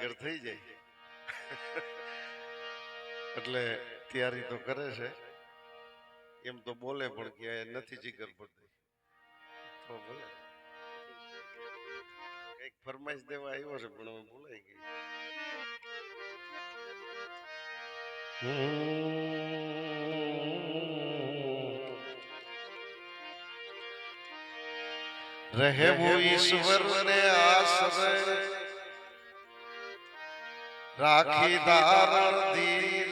કારીગર થઈ જાય એટલે તૈયારી તો કરે છે, એમ તો બોલે પણ કે નથી જીગર પડતી તો બોલે કઈક ફરમાઈશ દેવા આવ્યો છે પણ હવે ભૂલાઈ ગઈ. રહેવું ઈશ્વર ને આશ્રય રાખી ધારણ ધીર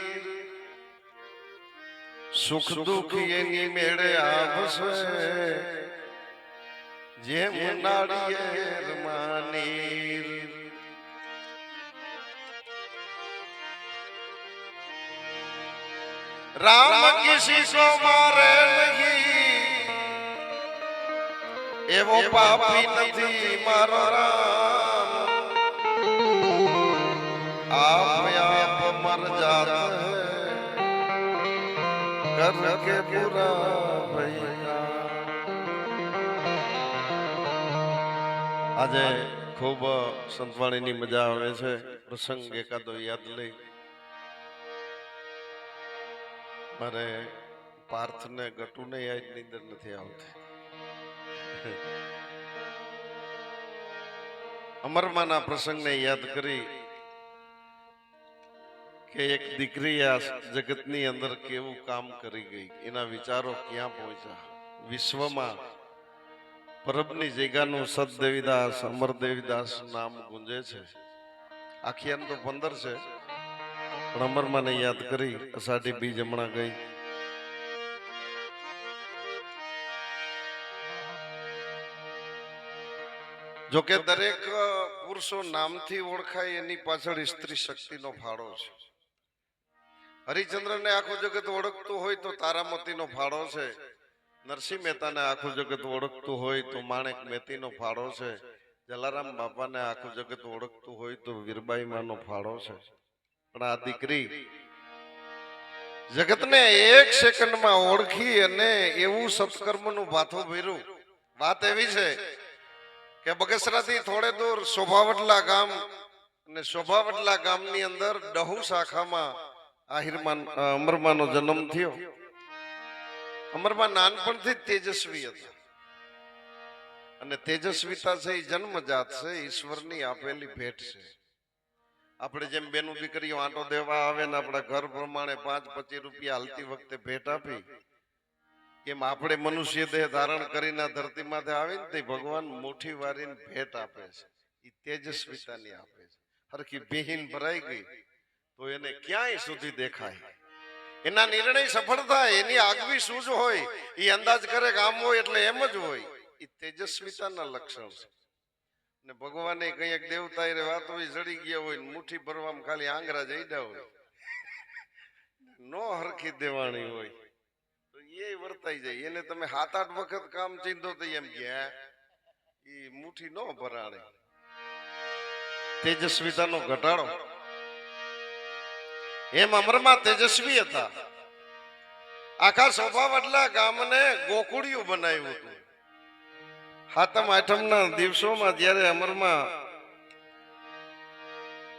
સુખ દુઃખ એની મેળે આવશે જેમ નાળિયેર માનીર. રામ કિસી કો મારે નહીં એવો પાપી નથી મારો રામ. आप आप मर जाते हैं करके बुरा भैया. આજે ખૂબ સંતવાણીની મજા આવે છે. પ્રસંગ એકાદો યાદ લઈ મારે પાર્થને ગટુને યાદ નીંદર નથી આવતી. અમરમાના પ્રસંગને યાદ કરી કે એક દીકરી આ જગતની અંદર કેવું કામ કરી ગઈ, એના વિચારો ક્યાં પહોંચ્યા. વિશ્વમાં પરબની જગ્યાનું સતદેવીદાસ અમરદેવીદાસ નામ ગુંજે છે. આખિયાન તો 15 છે પણ અમરમાને યાદ કરી. અષાઢી બીજ હમણાં ગઈ. જોકે દરેક પુરુષો નામથી ઓળખાય એની પાછળ સ્ત્રી શક્તિનો ફાળો છે. હરિચંદ્રને આખું જગત ઓળખતું હોય તો તારામતીનો ફાળો છે. નરસિંહ મહેતાને આખું જગત ઓળખતું હોય તો માણેક મેતીનો ફાળો છે. જલારામ બાપાને આખું જગત ઓળખતું હોય તો વીરબાઈ માનો ફાળો છે. પણ આ દીકરી જગતને એક સેકન્ડમાં ઓળખી અને એવું સત્કર્મનું ભાથું ભર્યું. વાત એવી છે કે બગસરાથી થોડે દૂર શોભાવટલા ગામ અને શોભાવટલા ગામની અંદર ડહુ શાખામાં અમરમાનો જન્મ થયો. અમરમાં નાનપણથી જ તેજસ્વી હતા અને તેજસ્વીતા છે એ જન્મજાત છે, ઈશ્વરની આપેલી ભેટ છે. આપણે જેમ બેનું દીકરીઓ આંટો દેવા આવે ને આપણા ઘર પ્રમાણે 5-25 રૂપિયા હાલતી વખતે ભેટ આપી, એમ આપણે મનુષ્ય દેહ ધારણ કરીને ધરતીમાંથી આવે ને તે ભગવાન મુઠ્ઠી વારીને ભેટ આપે છે. એ તેજસ્વીતાની આપે છે. હરખી બેહીન ભરાઈ ગઈ તો એને ક્યાંય સુધી દેખાય. એના નિર્ણય સફળ થાય, એની આગવી સૂઝ હોય, એ અંદાજ કરે કે આમ હોય એટલે એમ જ હોય. એ તેજસ્વીતાના લક્ષણ છે. ને ભગવાને કઈ એક દેવતા એ વાત હોય જડી ગયા હોય, મુઠ્ઠી ભરવામાં ખાલી આંગરા જઈડા હોય, નો હરખી દેવાણી હોય તો એ વર્તાઈ જાય. એને તમે 7-8 વખત કામ ચીંધો તો એમ ગયા એ મુઠ્ઠી નો ભરાણે. તેજસ્વીતાનો ઘટાડો. એમ અમરમાં તેજસ્વી હતા. આખા શોભાવટલા ગામને ગોકુળિયું બનાવ્યું હતું. સાતમ આઠમના દિવસોમાં જ્યારે અમરમાં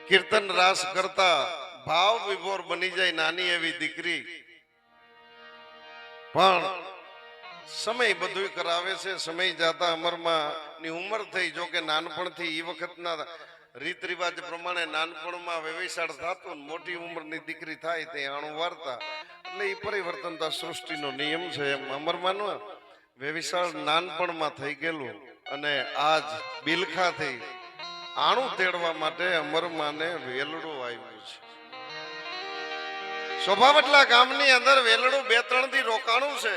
કીર્તન રાસ કરતા ભાવ વિભોર બની જાય નાની એવી દીકરી, પણ સમય બધું કરાવે છે. સમય જાતા અમરમાં ની ઉંમર થઈ. જો કે નાનપણથી એ વખતના રીત રિવાજ પ્રમાણે નાનપણમાં વ્યવસાય થતું, મોટી ઉંમરની દીકરી થાય તે આણું વાર્તા, એટલે એ પરિવર્તન તો સૃષ્ટિનો નિયમ છે. એમ અમરમાનો વ્યવસાય નાનપણમાં થઈ ગયેલું અને આજ બિલખાથી આણું તેડવા માટે અમરમાને વેલડું આવ્યું છે. શોભાવટલા ગામની અંદર વેલડું 2-3 દી રોકાણું છે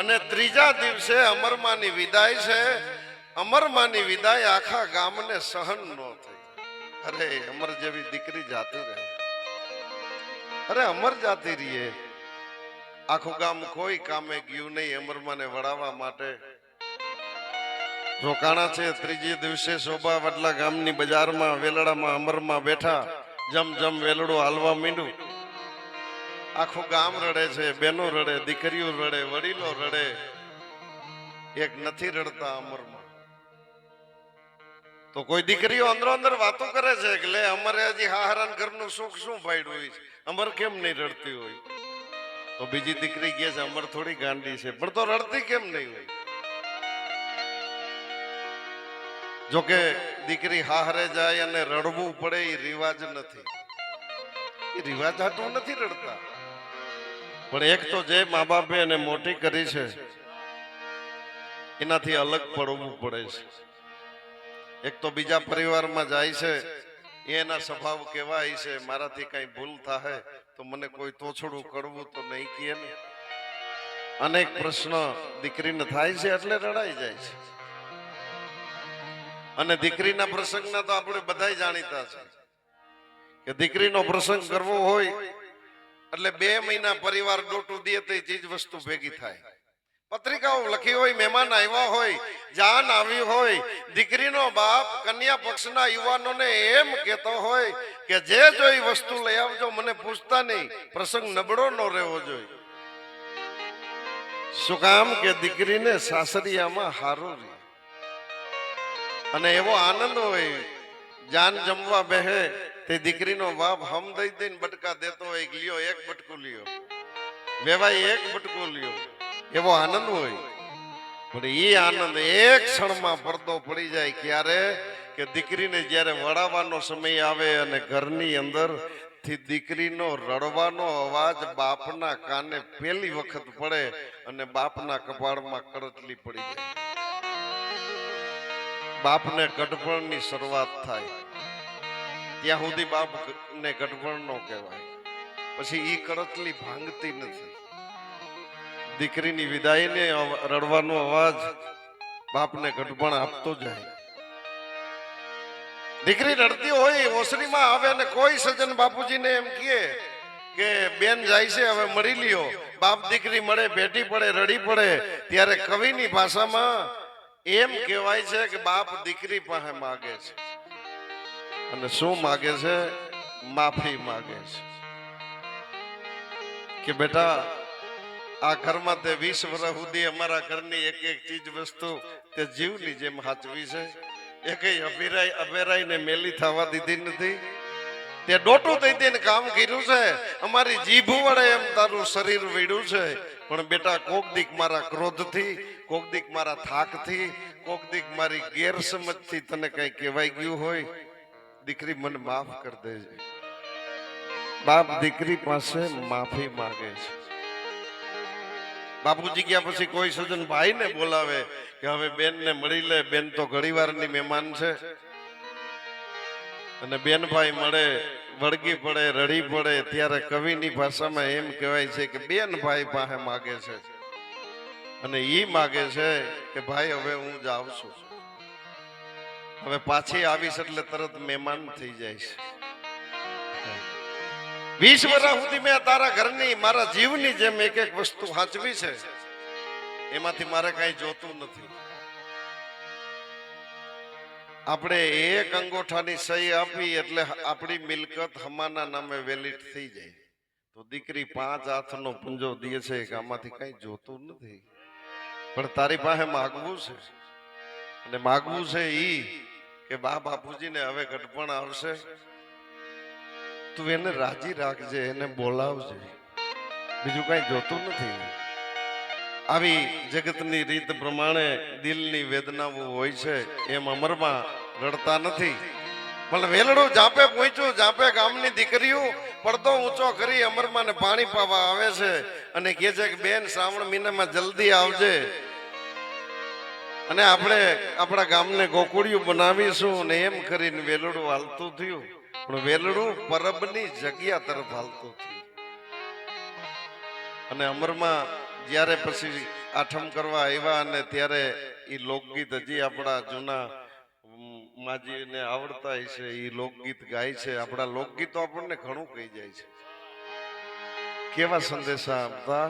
અને ત્રીજા દિવસે અમરમાની વિદાય છે. અમરમાની વિદાય આખા ગામને સહન ન થઈ. અરે અમર જેવી દીકરી જાતી રહે, અરે અમર જાતી રહીએ. આખું ગામ કોઈ કામે ગયું નહીં અમરમાને વડાવવા માટે. રોકાણા છે. ત્રીજે દિવસે શોભાવટલા ગામની બજારમાં વેલડામાં અમરમાં બેઠા. જમ જમ વેલડું હાલવા માંડ્યું. આખું ગામ રડે છે, બેનો રડે, દીકરીઓ રડે, વડીલો રડે. એક નથી રડતા અમરમાં. તો કોઈ દીકરીઓ અંદરો અંદર વાતો કરે છે કે લે અમારે હજી હાહરાન ઘરનું સુખ શું પાડ્યું હોય છે, અમર કેમ નહીં રડતી હોય? તો બીજી દીકરી કહે છે અમર થોડી ગાંડી છે, પણ તો રડતી કેમ નહીં હોય? જોકે દીકરી હાહરે જાય અને રડવું પડે એ રિવાજ નથી, એ રિવાજ હાટું નથી રડતા, પણ એક તો જે મા બાપે એને મોટી કરી છે એનાથી અલગ પડવું પડે છે. એક તો બીજા પરિવારમાં જાય છે, એના સ્વભાવ કેવા છે, મારાથી કઈ ભૂલ થાય તો મને કોઈ તોછડું કરવું તો નહીં કહે ને. અનેક પ્રશ્ન દીકરીને થાય છે એટલે રડાઈ જાય છે. અને દીકરીના પ્રસંગના તો આપણે બધા જાણીતા છે કે દીકરીનો પ્રસંગ કરવો હોય એટલે 2 મહિના પરિવાર ડોટું દે તો ચીજ વસ્તુ ભેગી થાય. પત્રિકાઓ લખી હોય, મહેમાન આવ્યા હોય, જાન આવી હોય, દીકરીનો બાપ કન્યા પક્ષના યુવાનોને એમ કહેતો હોય કે જે જોઈ વસ્તુ લઈ આવજો, મને પૂછતા નહીં, પ્રસંગ નબળો ન રહેવો જોઈએ. શું કામ કે દીકરીને સાસરિયામાં હારું રહે અને એવો આનંદ હોય. જાન જમવા બેહે તે દીકરીનો બાપ હમ દઈ દઈને બટકા દેતો હોય, લ્યો એક બટકું લ્યો, વેવાઈ એક બટકું લ્યો, એવો આનંદ હોય. પણ એ આનંદ એક ક્ષણમાં પડદો પડી જાય. ક્યારે કે દીકરીને જ્યારે વળાવવાનો સમય આવે અને ઘરની અંદર થી દીકરીનો રડવાનો અવાજ બાપના કાને પહેલી વખત પડે અને બાપના કપાળમાં કરટલી પડી જાય. બાપને ગઢપણની શરૂઆત થાય ત્યાં સુધી બાપને ગઢપણ નો કહેવાય, પછી ઈ કરટલી ભાંગતી નથી. દીકરીની વિદાયને રડવાનો અવાજ બાપને ગઢપણ આપતો જાય. દીકરી રડતી હોય, ઓસરીમાં આવે અને કોઈ સજ્જન બાપુજીને એમ કહે કે બેન જાય છે હવે મળી લ્યો. બાપ દીકરી મળે, ભેટી પડે, રડી પડે, ત્યારે કવિની ભાષામાં એમ કહેવાય છે કે બાપ દીકરી પાસે માગે છે. અને શું માગે છે? માફી માગે છે કે બેટા આ ઘરમાં તે 20 વર્ષ સુધી અમારા ઘરની એક એક ચીજ વસ્તુ તે જીવની જેમ હાચવી છે, એકેય અભેરાઈને મેલી થવા દીધી નથી. તે ડોટું દઈ દઈને કામ કર્યું છે, અમારી જીભ વડે એમ તારું શરીર વીડ્યું છે, પણ બેટા કોક દીક મારા ક્રોધથી, કોક દીક મારા થાકથી, કોક દીક મારી ગેરસમજથી તને કઈ કહેવાય ગયું હોય, દીકરી મને માફ કરી દેજે. બાપ દીકરી પાસે માફી માંગે છે. બાપુજી ગયા પછી કોઈ સજ્જન ભાઈને બોલાવે કે હવે બેન ને મળી લે, બેન તો ઘડીવારની મહેમાન છે. અને બેન ભાઈ મળે, વળગી પડે, રડી પડે, ત્યારે કવિની ભાષામાં એમ કહેવાય છે કે બેન ભાઈ પાસે માગે છે અને ઈ માગે છે કે ભાઈ હવે હું જાઉં છું, હવે પાછી આવીશ એટલે તરત મહેમાન થઈ જાય છે. 20 વર્ષ સુધી મેં તારા ઘરની મારા જીવની જેમ એક એક વસ્તુ સાચવી છે, એમાંથી મારે કઈ જોતું નથી. આપણે એક અંગોઠાની સહી આપી એટલે આપણી મિલકત હમાના નામે વેલિડ થઈ જાય. તો દીકરી 5 હાથનો પુંજો દે છે કે આમાંથી કઈ જોતું નથી, પણ તારી પાસે માગવું છે. અને માગવું છે ઈ કે બા બાપુજીને હવે ગઢપણ આવશે, તું એને રાજી રાખજે, એને બોલાવજે, બીજું કઈ જોતું નથી. આવી જગતની રીત પ્રમાણે દિલની વેદનાઓ હોય છે, એમ અમરમાં રડતા નથી. પણ વેલડું જાપે પહોંચ્યું, જાપે ગામની દીકરીઓ પડદો ઊંચો કરી અમરમાં ને પાણી પાવા આવે છે અને કહે છે કે બેન શ્રાવણ મહિનામાં જલ્દી આવજે અને આપણે આપણા ગામને ગોકુળિયું બનાવીશું. ને એમ કરીને વેલડું હાલતું થયું, પણ વેલડું પરબની જગ્યા તરફ હાલતું થયું. અને અમરમાં જ્યારે પછી આઠમ કરવા આવ્યા અને ત્યારે એ લોકગીત હજી આપણા જૂના માજીને આવડતા છે, એ લોકગીત ગાય છે. આપણા લોકગીતો આપણને ઘણું કહી જાય છે, કેવા સંદેશા આપતા.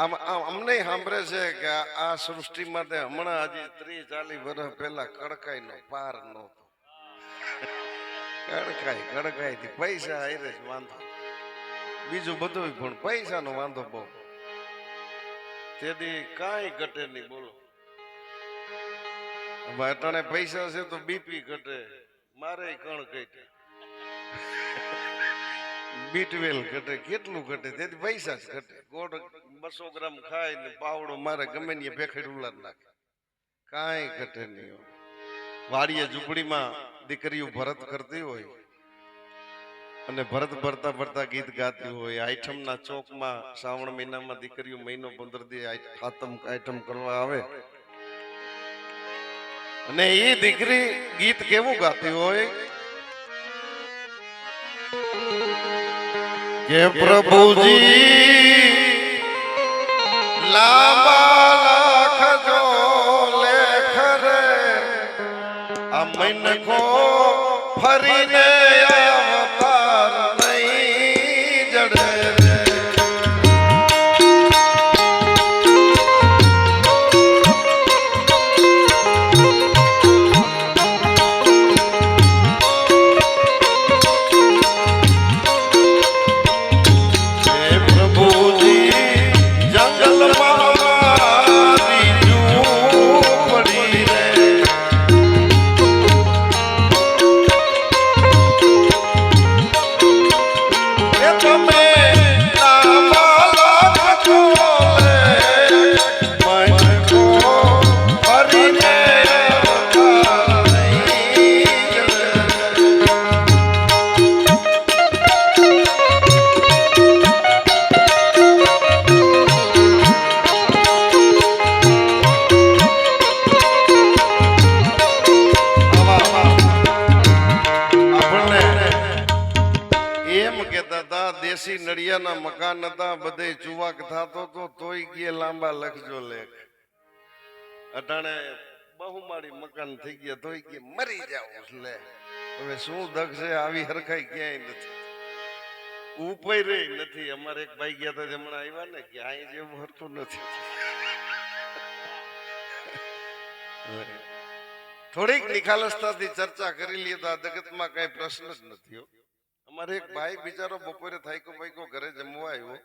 આમ અમને સાંભળે છે કે આ સૃષ્ટિ માટે હમણાં હજી 30-40 વર્ષ પહેલા કડકાઈ નો પાર નહોતો. કડકાઈ થી પૈસા આયરે જ વાંધો, બીજું બધું પણ પૈસા નો વાંધો બહુ. તેથી કાંઈ ઘટે નહીં, બોલો. અટાણે પૈસા છે તો બીપી ઘટે, મારે કણ ઘટે, બીટવેલ ઘટે, કેટલું ઘટે, તેથી પૈસા જ ઘટે. ગોળ 200 ગ્રામ ખાય ને પાવડો મારે ગમે ને ભેખડ ઉલાદ નાખે, કાંઈ ઘટે નહીં. વાડીએ ઝૂંપડીમાં દીકરીઓ ભરત કરતી હોય અને ભરત ભરતા ભરતા ગીત ગાતી હોય. આઈટમના ચોકમાં શ્રાવણ મહિનામાં દીકરીઓ મહિનો 15 દી આઈટમ કરવા આવે અને એ દીકરી ગીત કેવું ગાતી હોય કે પ્રભુજી લાંબા લાખજો લેખ રે આ મનકો ફરીને અવતાર નહીં જડે રે. દેશી નડિયાના મકાન હતા, બધે ચુવાક થતો તો તોય ગયે લાંબા લખજો લેખ. અટાણે બહુમાળી મકાન થઈ ગયા તોય ગયે મરી જાવ લે. હવે શું દખ છે, આવી હરખાઈ ક્યાંય નથી, ઉપર નથી. અમારે એક ભાઈ ગયા હતા હમણાં આવ્યા ને કે અહીં જેવું હરતું નથી. થોડીક નિખાલસતાથી ચર્ચા કરી લઈએ તો આ જગતમાં કઈ પ્રશ્ન જ નથી. અમારે એક ભાઈ બિચારો બપોરે થાયકો ભાઈકો ઘરે જમવા આવ્યો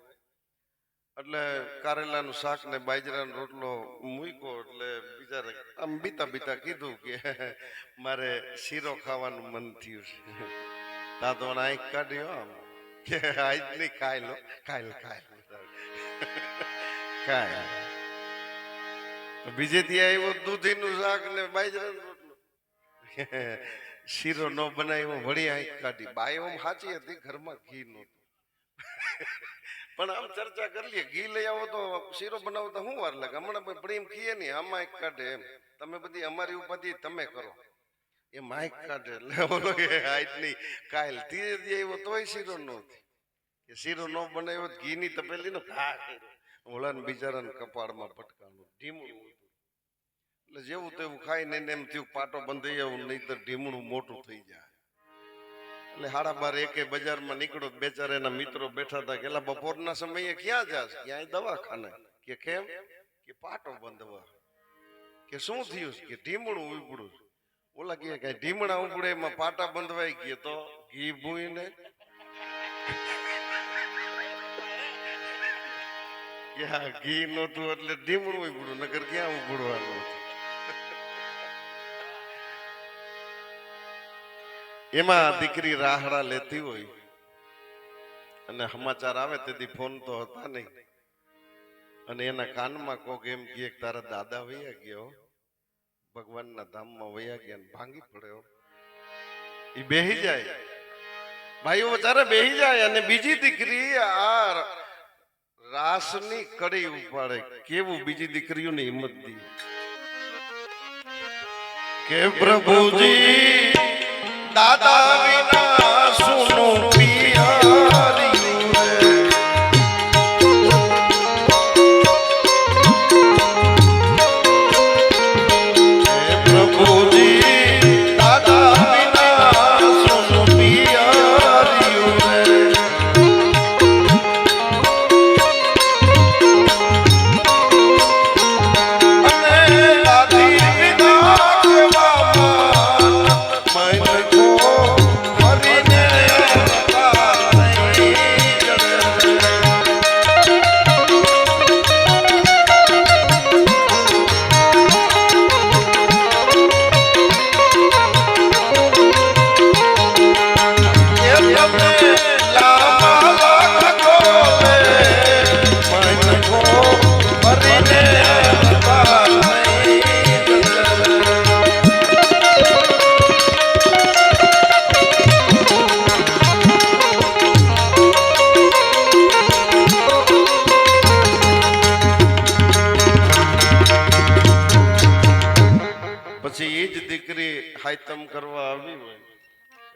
એટલે કારેલાનું શાક ને બાજરાનો રોટલો મૂક્યો એટલે બિચારે આમ બીતા બીતા કીધું કે મારે શીરો ખાવાનું મન થયું છે. દાદો આંખ કાઢ્યો આમ કે આજ નહીં, ખાઈ લો ખાઈ લો ખાઈ બીજેથી આવ્યો દૂધીનું શાક ને બાજરાનો રોટલો, શીરો નો બનાવ્યો, વળી આંખ કાઢી. બાયો સાચી હતી, ઘરમાં ઘી નહોતું. પણ આમ ચર્ચા કરી લઈએ, ઘી લઈ આવો તો શીરો બનાવો તો શું વાર લાગે? હમણાં પ્રેમ ખીએ નહીં, આમાં આંખ કાઢે એમ. તમે બધી અમારી ઉપાધિ તમે કરો એમ આંખ કાઢે. એટલે બોલો કે આજ નહીં કાલ ધીરે ધીરે આવ્યો તોય શીરો નો કે શીરો નો બનાવ્યો ઘી ની તપેલી નો ઘા કર્યો. ઓલા બિચારાને કપાળમાં પટકાનું ઢીમું. એટલે જેવું તેવું ખાઈને એમ થયું પાટો બંધાઈ એવું, નહીતર ઢીમણું મોટું થઈ જાય. એટલે 12:30 બજારમાં નીકળો, બેચારા એના મિત્રો બેઠા હતા કે બપોરના સમયે ક્યાં જાશ? ક્યાંય દવાખાને. કે કેમ? કે પાટો બંધવા. કે શું થયું? કે ઢીમણું ઉપડું. ઓલા કે કઈ ઢીમણા ઉપડે એમાં પાટા બંધવાઈ ગયા તો ઘી ભૂઈને ક્યાં ઘી નહોતું એટલે ઢીમણું ઉપડું, નગર ક્યાં ઉપડવાનું. એમાં દીકરી રાહડા લેતી હોય અને સમાચાર આવે તેથી ફોન તો હતા નહીં, અને એના કાનમાં કોક એમ કહે તારા દાદા વૈયા ગયો, ભગવાનના ધામમાં વૈયા ગયા, ને ભાંગી પડ્યો. એ બેહી જાય, ભાઈઓ બચારા બેહી જાય. અને બીજી દીકરી આ રાસની કડી ઉપાડે. કેવું બીજી દીકરીઓની હિંમત દી કે પ્રભુજી દાદા વિના સુનો પિયારી પ્રભુજી દાદા વિના સુનો પિયારી અને દાદી વિના કેવા મન કો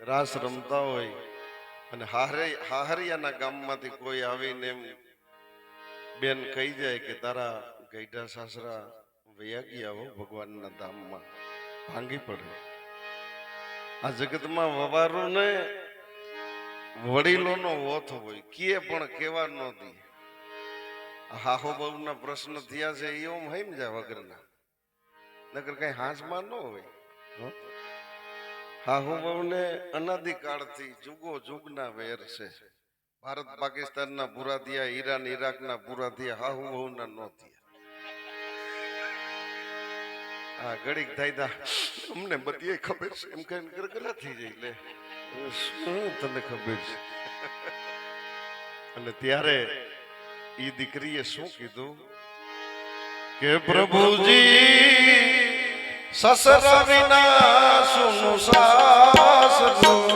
રાસ રમતા હોય અને હાહરિયાના ગામમાંથી કોઈ આવીને એમ બેન કહી જાય કે તારા ગઈઢા સાસરા વયા ગયા હો ભગવાનના ધામમાં, ભાંગી પડે. આ જગતમાં વવારું ને વડીલોનો ઓથ હોય, કીએ પણ કેવા ન દે. હાહો બહુના પ્રશ્ન થયા છે એ ઓમ સમજ્યા વગરના, નકર કઈ હાંસમાં ન હોય. હાહુ બહુને અનાદિકાળથી જુગો જુગના વેર છે. ભારત પાકિસ્તાનના પૂરા થયા, ઈરાન ઈરાકના પૂરા થયા, હાહુ બહુના ન થયા. હા ઘડીક થાય અમને બધી ખબર છે એમ કઈ ગરગરા થઈ જાય. લે શું તને ખબર છે? અને ત્યારે ઈ દીકરીએ શું કીધું કે પ્રભુજી સસરા વિના સુનું સાસરું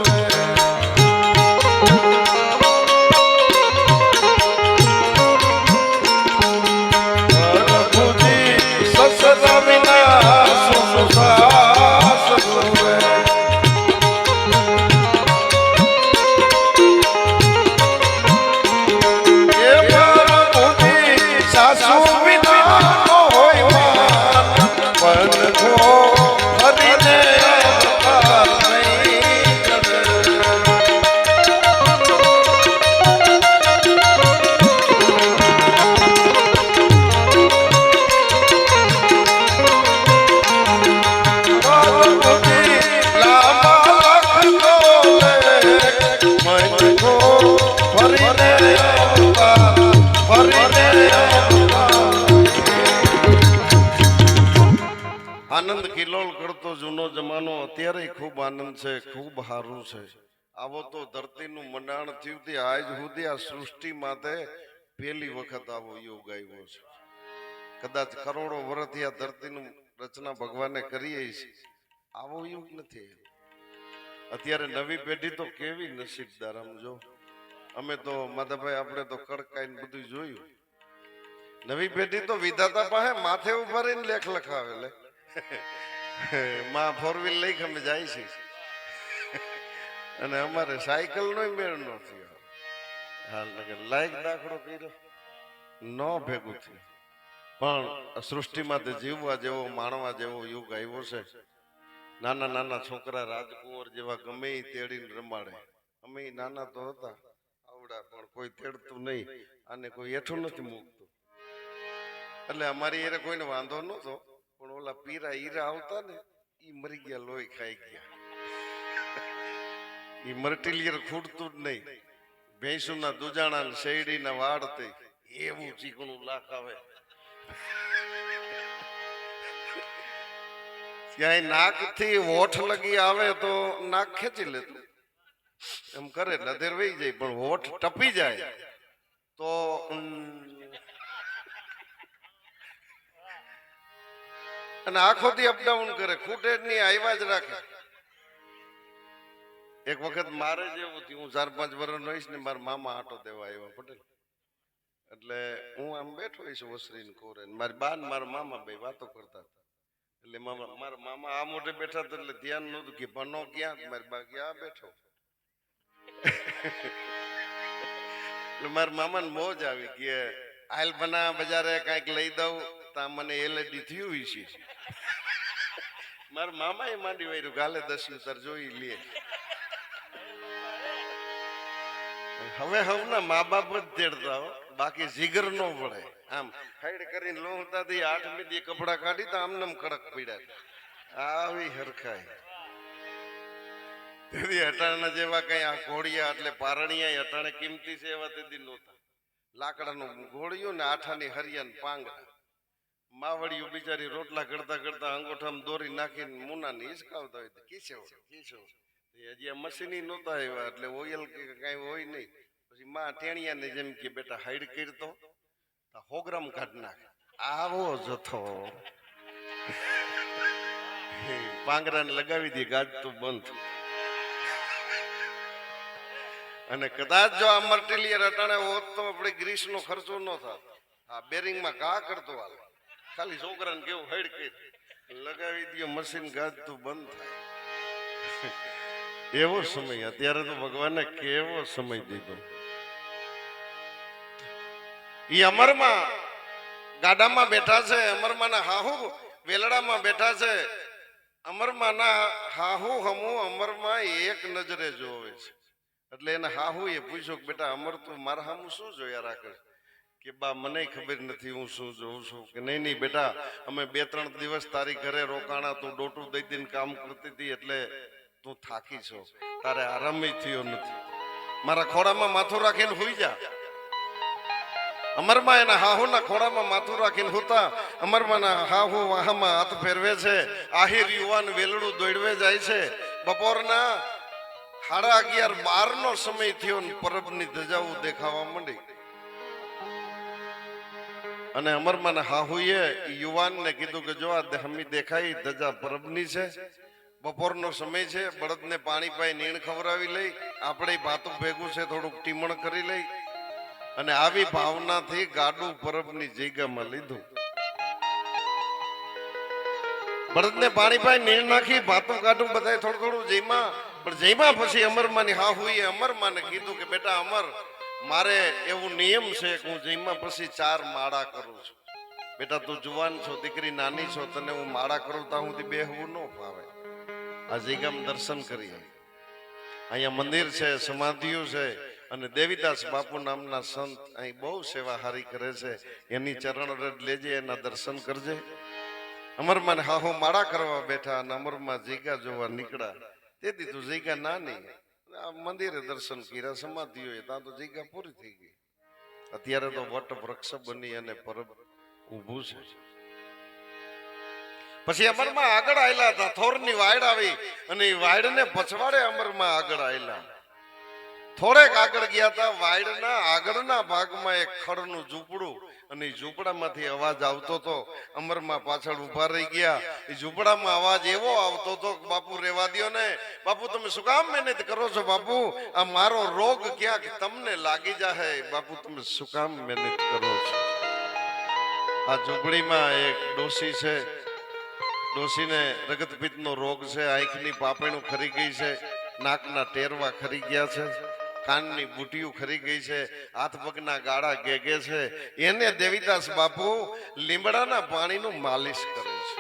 આનંદ કિલોલ કરતો જૂનો જમાનો અત્યારે ખૂબ આનંદ છે, ખૂબ સારું છે. આવો તો ધરતીનું મંડાણ થયું તે આજ સુધી આ સૃષ્ટિ માટે પહેલી વખત આવો યોગ આવ્યો છે. કદાચ કરોડો વર્ષથી આ ધરતીનું રચના ભગવાને કરી છે, આવો યુગ નથી. અત્યારે નવી પેઢી તો કેવી નસીબદાર સમજો. અમે તો માધાભાઈ આપણે તો કડકાઈને બધું જોયું. નવી પેઢી તો વિધાતા પાસે માથે ઉભા રહીને લેખ લખાવે. લે માં ફોર વ્હીલ લઈ અમે જાય છે અને અમારે સાયકલ નો મેળ ન થયો. હાલ લાયક દાખલો કર્યો ન ભેગું થયું. પણ સૃષ્ટિમાં તે જીવવા જેવો માણવા જેવો યુગ આવ્યો છે. નાના નાના છોકરા રાજકુંવર જેવા ગમે એ તેડીને રમાડે. અમે નાના તો હતા આવડા, પણ કોઈ તેડતું નહીં, આને કોઈ હેઠું નથી મૂકતું. એટલે અમારી એને કોઈને વાંધો નતો. પણ ઓલા પીરા હીરા આવતા ને ઈ મરી ગયા, લોહી ખાઈ ગયા. ઈ મર્ટિલિયર ખૂટતું જ નહીં. ભેંસુના દુજાણા ને શેરડીના વાડ તે એવું ચીકણું લાખ આવે. ક્યાંય નાક થી હોઠ લગી આવે તો નાક ખેંચી લેતું, એમ કરે લધેર વહી જાય. પણ હોઠ ટપી જાય તો અને આખોથી અપડાઉન કરે, ખૂટે જ નહીં, આવ્યા જ રાખે. એક વખત મારે જેવું થયું. હું 4-5 વર્ષ રહીશ ને મારા મામા આટો દેવા આવ્યા પટેલ. એટલે હું આમ બેઠો હોઈશ ઓસરીને કોરે, મારી બા ને મારા મામા બે વાતો કરતા. એટલે મારા મામા આ મોઢે બેઠા હતા એટલે ધ્યાન નહોતું કે ભણો ક્યાં. મારી બા ક્યાં બેઠો. એટલે મારા મામાને મોજ આવી કે હાલ બના બજારે કઈક લઈ દઉં તા મને એલડી થયું છે. મારા મામા એ માંડી વાર્યું ગાલે 10 ઉતાર જોઈ લે. હવે હવના મા બાપ જ તેડતા હો, બાકી જીગર નો પડે. આમ હાઈડ કરીને લોહતા થી 8મી દી કપડા કાઢી તો આમને કડક પડ્યા. આવી હરખાય તેથી અટાણા જેવા કઈ આ ઘોડિયા એટલે પારણિયા અટાણે કિંમતી છે એવા તેથી નહોતા. લાકડાનું ઘોડિયું ને આઠાની હરિયાન પાંગડા. માવડિયું બિચારી રોટલા કરતા કરતા અંગોઠામાં દોરી નાખીને મુનાને હિસકાવતા હોય. કીચો હજી આ મશીની નહોતા આવ્યા એટલે ઓઇલ કે કઈ હોય નહીં. પછી માં ટેણિયાને જેમ કે બેટા હાઈડ કરતો હોગ્રામ કાઢ નાખ. આવો જથ્થો પાંગરાને લગાવી દે, ગાજતું બંધ. અને કદાચ જો આ મર્ટિલિયર અટાણે હોત તો આપણે ગ્રીસ નો ખર્ચો ન થાત. આ બેરિંગમાં ઘા કરતો હાલ, ખાલી છોકરાને કેવું હાઈડ કરી લગાવી દે, મશીન ગાજતું બંધ થાય. એવો સમય અત્યારે તો ભગવાને કેવો સમય દીધો. ઈ અમરમાં ગાડામાં બેઠા છે, અમરમાના હાહુ વેલડામાં બેઠા છે. અમરમાના હાહુ હમુ અમરમાં એક નજરે જોવે છે. એટલે એને હાહુ એ પૂછ્યું કે બેટા અમર તું મારા હામું શું જોયા રાખે કે બા મને ખબર નથી હું શું જોઉં છું કે નહીં નહીં બેટા અમે 2-3 દિવસ તારી ઘરે રોકાણા, તું ડોટું દઈ દઈને કામ કરતી હતી એટલે તું થાકી છો, તારે આરામ થયો નથી, મારા ખોડામાં માથું રાખીને હુઈ જા. અમરમાં એના હાહુના ખોડામાં માથું રાખીને હુતા. અમરમાના હાહુ વાહમાં હાથ ફેરવે છે. આહિર યુવાન વેલડું દોડવે જાય છે. બપોરના 11:30-12 નો સમય થયો ને પરબની ધજાઓ દેખાવા માંડી. અને અમરમાના હાહુએ યુવાનને કીધું કે જો આ હમી દેખાઈ ધજા પરબની છે, બપોરનો સમય છે, બળદને પાણી પાઈ નીણ ખવડાવી લઈ, આપણે ભાતું ભેગું છે થોડુંક ટીમણ કરી લઈ. અને આવી ભાવનાથી ગાડું પરબની જગ્યામાં લીધું. બળદને પાણી પાઈ નીણ નાખી ભાતું ગાડું બધાય થોડું થોડું જઈમાં. પણ જઈમાં પછી અમરમાની હાહુએ અમરમાને કીધું કે બેટા અમર, મારે એવું નિયમ છે કે હું જઈમાં પછી 4 માળા કરું છું. બેટા તું જુવાન છો, દીકરી નાની છો, તને હું માળા કરું ત્યાં સુધી બેહવું ન ફાવે. આ જગ્યામાં દર્શન કરીએ. અહીંયા મંદિર છે, સમાધિઓ છે. અને દેવીદાસ બાપુ નામના સંત અહીં બહુ સેવા હારી કરે છે. એની ચરણ રજ લેજે, એના દર્શન કરજે. અમરમાં હાહુ માળા કરવા બેઠા અને અમરમાં જગ્યા જોવા નીકળ્યા. તેથી તું જગ્યા નાની, મંદિરે દર્શન કર્યા, સમાધિઓ ત્યાં તો જગ્યા પૂરી થઈ ગઈ. અત્યારે તો વટ વૃક્ષ બની અને પરબ ઊભું છે. પછી અમરમાં આગળ આવેલા હતા. થોરની વાડ આવી અને એ વાડને પછવાડે અમરમાં આગળ આવેલા. થોડેક આગળ ગયા હતા. વાડના આગળના ભાગમાં એક ખડનું ઝૂંપડું અને એ ઝૂંપડામાંથી અવાજ આવતો હતો. અમરમાં પાછળ ઉભા રહી ગયા. એ ઝૂંપડામાં અવાજ એવો આવતો હતો કે બાપુ રેવા દ્યો ને, બાપુ તમે શું કામ મહેનત કરો છો, બાપુ આ મારો રોગ ક્યાંક તમને લાગી જાય, બાપુ તમે શું કામ મહેનત કરો છો. આ ઝૂંપડીમાં એક ડોસી છે. ડોસીને રગતપિત્તનો રોગ છે. આંખની પાપણું ખરી ગઈ છે, નાકના ટેરવા ખરી ગયા છે, કાનની બુટીઓ ખરી ગઈ છે, હાથ પગના ગાળા ગેગે છે. એને દેવીદાસ બાપુ લીમડાના પાણીનું માલિશ કરે છે.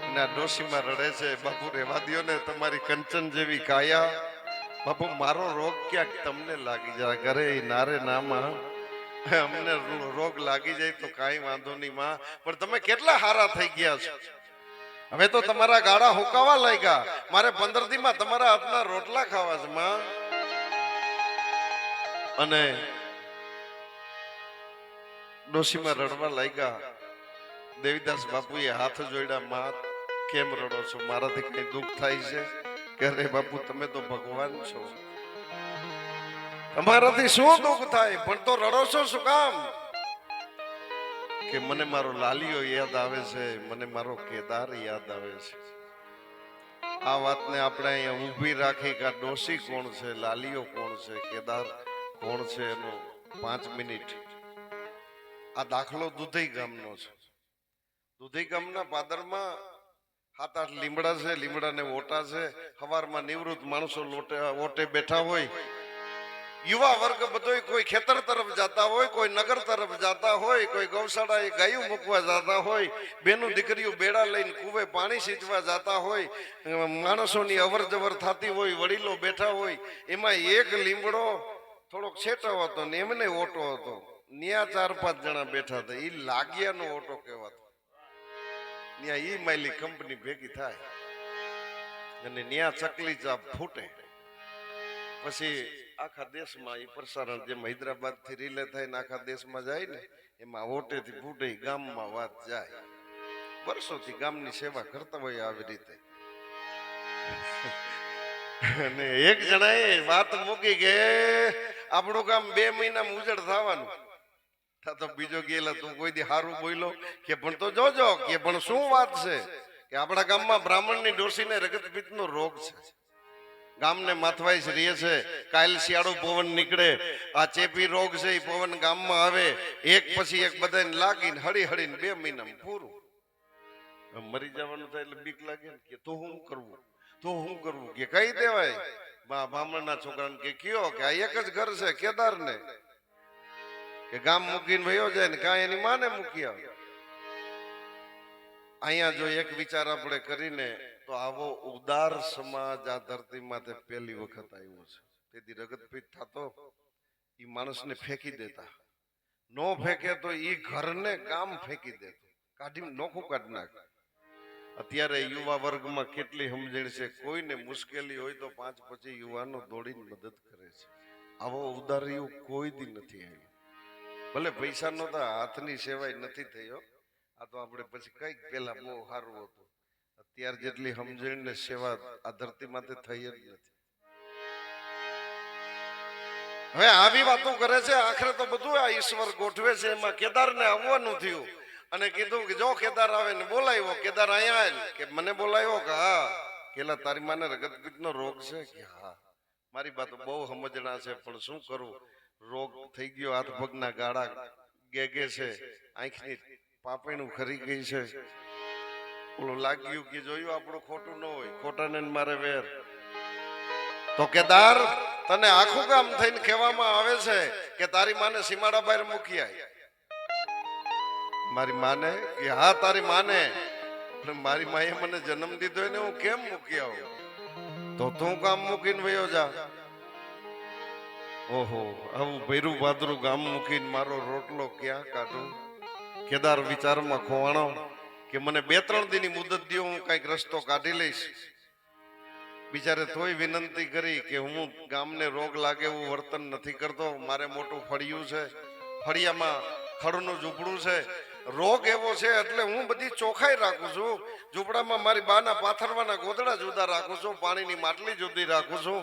અને ડોસીમાં રડે છે, બાપુ રેવા દ્યો ને, તમારી કંચન જેવી કાયા, બાપુ મારો રોગ ક્યાંક તમને લાગી જાય. ઘરે નારે નામાં અમને રોગ લાગી જાય તો કાંઈ વાંધો નહીં માં, પણ તમે કેટલા હારા થઈ ગયા છો. હવે તો તમારા ગાળા હુકાવા લાગ્યા, મારે 15 દીમાં તમારા હાથના રોટલા ખાવા છે માં. અને ડોશીમાં રડવા લાગ્યા. દેવીદાસ બાપુએ હાથ જોડ્યા, માં કેમ રડો છો, મારાથી કઈ દુઃખ થાય છે કે અરે બાપુ તમે તો ભગવાન છો, તમારાથી શું દુઃખ થાય, પણ તો રડો છો શું કામ? કે મને મારો લાલિયો યાદ આવે છે, મને મારો કેદાર યાદ આવે છે. આ વાતને આપણે અહીંયા ઊભી રાખી કે આ ડોશી કોણ છે, લાલિયો કોણ છે, કેદાર કોણ છે, એનો 5 મિનિટ. આ દાખલો દુધઈ ગામનો છે. દુધઈ ગામના પાદરમાં 7-8 લીમડા છે, લીમડાને ઓટા છે. સવારમાં નિવૃત્ત માણસો ઓટે બેઠા હોય. યુવા વર્ગ બધો કોઈ ખેતર તરફ જતા હોય, કોઈ નગર તરફ જતા હોય, કોઈ ગૌશાળાએ ગાયું મૂકવા જતા હોય, બેનું દીકરીઓ બેડા લઈને કુવે પાણી સીંચવા જતા હોય, માણસોની અવર જવર થતી હોય, વડીલો બેઠા હોય. એમાં એક લીમડો થોડોક છેટો હતો ને એમને ઓટો હતો. ન્યા 4-5 જણા બેઠા હતા. એ લાગિયાનો ઓટો કહેવાતો. ન્યા ઈ માયલી કંપની ભેગી થાય અને ન્યા ચકલી ચાપ ફૂટે. પછી આખા દેશમાં એ પ્રસારણ જેમ હૈદરાબાદ થી રિલે થાય ને આખા દેશમાં જાય ને, એમાં ઓટેથી ફૂટે ગામમાં વાત જાય. વર્ષોથી ગામની સેવા કરતા હોય આવી રીતે. અને એક જણાએ વાત મૂકી કે આપણું ગામ 2 મહિનામાં ઉજળ થવાનું. તો બીજો ગયેલા તું કોઈ દી હારું બોલ્યો કે પણ તો જોજો કે પણ શું વાત છે કે આપણા ગામમાં બ્રાહ્મણની ડોસીને રગતપિત્તનો રોગ છે. ગામને માથવાઈસ રહે છે. કાલ શિયાળો પવન નીકળે, આ ચેપી રોગ છે એ પવન ગામમાં આવે, એક પછી એક બધાને લાગીને હળી હળીને 2 મહિનામાં પૂરું. મરી જવાનું થાય એટલે બીક લાગે ને કે તો હું કરવું. તો હું કરવું કે કઈ દેવાય બ્રાહ્મણના છોકરાને કે કયો કે આ એક જ ઘર છે કેદાર ને કે ગામ મૂકીને વયો જાય ને કાંઈ એની માને મૂકી આવે. અહીંયા જો એક વિચાર આપણે કરીને તો આવો ઉદાર સમાજ આ ધરતીમાં તે પહેલી વખત આવ્યો છે. તેથી રગતપીઠ થતો એ માણસને ફેંકી દેતા, નો ફેંકે તો એ ઘરને ગામ ફેંકી દેતો, કાઢી નોખું કાઢી નાખે. અત્યારે યુવા વર્ગમાં કેટલી સમજણ છે, કોઈને મુશ્કેલી હોય તો 5-25 યુવાનો દોડીને મદદ કરે છે. આવો ઉદાર યુગ કોઈ દી નથી આવ્યો. ભલે પૈસાનો તો હાથની સેવાય નથી થયો, આ તો આપણે પછી કઈક પેલા બહુ સારું હતું. અત્યાર જેટલી સમજણ ને સેવા આ ધરતીમાંથી થઈ જ નથી. હવે આવી વાતો કરે છે, આખરે તો બધું આ ઈશ્વર ગોઠવે છે. એમાં કેદારને આવવાનું થયું અને કીધું કે જો કેદાર આવે ને બોલાવ્યો. કેદાર અહીંયા આવેલ કે મને બોલાવ્યો કે હા. કેલા તારી માને રગતપીઠનો રોગ છે કે હા. મારી વાત બહુ સમજણા છે પણ શું કરું, રોગ થઈ ગયો, હાથ પગના ગાળા ગેગે છે, આંખની પાપણું ખરી ગઈ છે. ઓલું લાગ્યું કે જોયું આપણું ખોટું ન હોય, ખોટાને મારે વેર. તો કેદાર તને આખું કામ થઈને કહેવામાં આવે છે કે તારી માને સીમાડા બહાર મૂકી આય. મારી માને કે હા તારી માને, મારી માએ મને જન્મ દીધો એને હું કેમ મૂકી આવું? તો તું કામ મૂકીને વયો જા. ઓહો, આવું ભૈરું ભાદરું ગામ મૂકીને મારો રોટલો ક્યાં કાઢું? કેદાર વિચારમાં ખોવાણો કે મને 2-3 દીની મુદત દો, હું કઈક રસ્તો કાઢી લઈશ. બિચારે તોય વિનંતી કરી કે હું ગામને રોગ લાગે એવું વર્તન નથી કરતો, મારે મોટું ફળિયું છે, ફળિયામાં ખડનું ઝૂંપડું છે, રોગ એવો છે એટલે હું બધી ચોખ્ખાઈ રાખું છું. ઝૂંપડામાં મારી બાના પાથરવાના ગોદડા જુદા રાખું છું, પાણીની માટલી જુદી રાખું છું,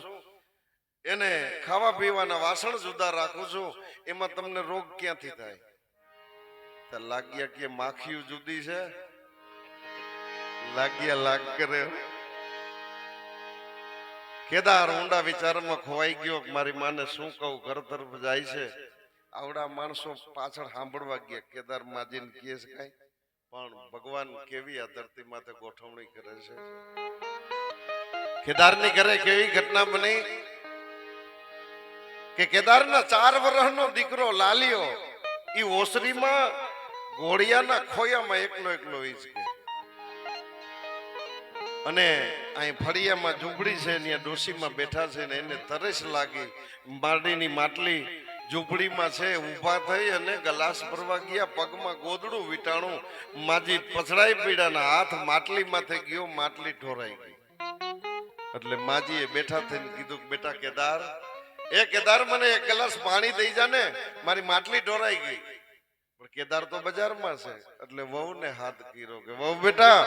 એને ખાવા પીવાના વાસણ જુદા રાખું છું. એમાં તમને રોગ ક્યાંથી થાય? લાગ્યા કે માખીઓ જુદી છે, લાગ્યા લાગ કરે. કેદાર ઊંડા વિચારમાં ખોવાઈ ગયો. મારી માને શું કહું, ઘર તરફ જાય છે. આવડા માણસો પાછળ સાંભળવા ગયા. કેદાર માજીને કહે છે કઈ, પણ ભગવાન કેવી આ ધરતી માથે ગોઠવણી કરે છે. કેદારની ઘરે કેવી ઘટના બની કે કેદારના 4 વર્ષનો દીકરો લાલિયો ઈ ઓસરીમાં ઘોડિયાના ખોયામાં એકલો હિંચકે. અને અહીં ફળિયામાં ઝૂંપડી છે, ત્યાં ડોશીમાં બેઠા છે ને એને તરસ લાગી. માટીની માટલી ઝૂંપડીમાં છે, ઊભા થઈ અને ગલાસ ભરવા ગયા, પગમાં ગોદડું વીટાણું, માજી પછડાઈ પીડા ના હાથ માટલી માથે ગયો, માટલી ઢોરાઈ ગઈ. એટલે માજીએ બેઠા થઈને કીધું બેટા કેદાર, એ કેદાર મને 1 ગ્લાસ પાણી દઈ જા ને, મારી માટલી ઢોરાઈ ગઈ. પણ કેદાર તો બજારમાં છે એટલે વહુને હાથ કર્યો કે વહુ બેટા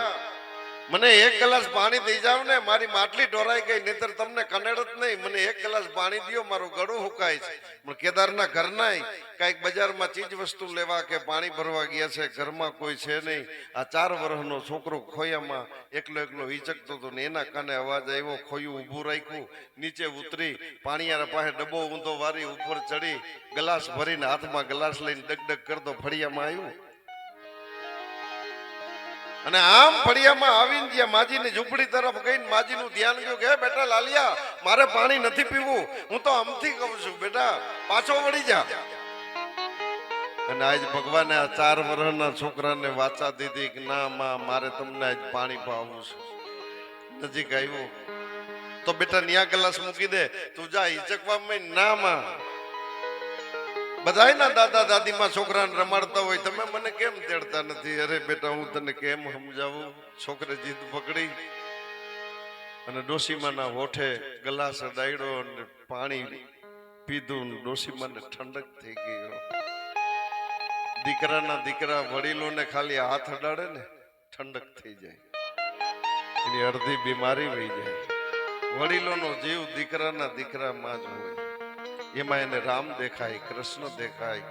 મને 1 ગ્લાસ પાણી દઈ જાવ ને, મારી માટલી ઢોરાઈ ગઈ, નહીતર તમને કનેડ જ નહીં, મને 1 ગ્લાસ પાણી દો, મારું ગળું હુકાય છે. પણ કેદારના ઘરના કઈક બજારમાં ચીજ વસ્તુ લેવા કે પાણી ભરવા ગયા છે, ઘરમાં કોઈ છે નહીં. આ 4 વર્ષનો છોકરો ખોયામાં એકલો હિચકતો હતો ને એના કાને અવાજ આવ્યો. ખોયું ઊભું રાખ્યું, નીચે ઉતરી, પાણીયારા પાસે ડબ્બો ઊંધો વારી, ઉપર ચડી, ગ્લાસ ભરીને હાથમાં ગ્લાસ લઈને ડગડગ કરતો ફળિયામાં આવ્યું. અને આમ ફળિયામાં આવીને જ્યાં માજીની ઝૂંપડી તરફ ગઈને માજીનું ધ્યાન ગયું કે બેટા લાલિયા, મારે પાણી નથી પીવું, હું તો આમથી કહું છું, બેટા પાછો વળી જા. અને આજ ભગવાને આ 4 વર્ષના છોકરાને વાચા દીધી કે ના માં, મારે તમને આજ પાણી પાવું છે. નજીક આવ્યો તો બેટા ન્યા ગ્લાસ મૂકી દે, તું જા હિચકવામાં. ના માં, બધાયના દાદા દાદીમાં છોકરાને રમાડતા હોય, તમે મને કેમ તેડતા નથી? અરે બેટા હું તને કેમ સમજાવું? છોકરે જીદ પકડી અને ડોશીમાના હોઠે ગ્લાસ ડાયડો અને પાણી પીધું. ડોશીમાને ઠંડક થઈ ગઈ. દીકરા વડીલોને ખાલી હાથ અડાડે ને ઠંડક થઈ જાય, એની અડધી બીમારી વહી જાય. વડીલોનો જીવ દીકરામાં જ હોય. એમાં એને રામ દેખાય, કૃષ્ણ દેખાય.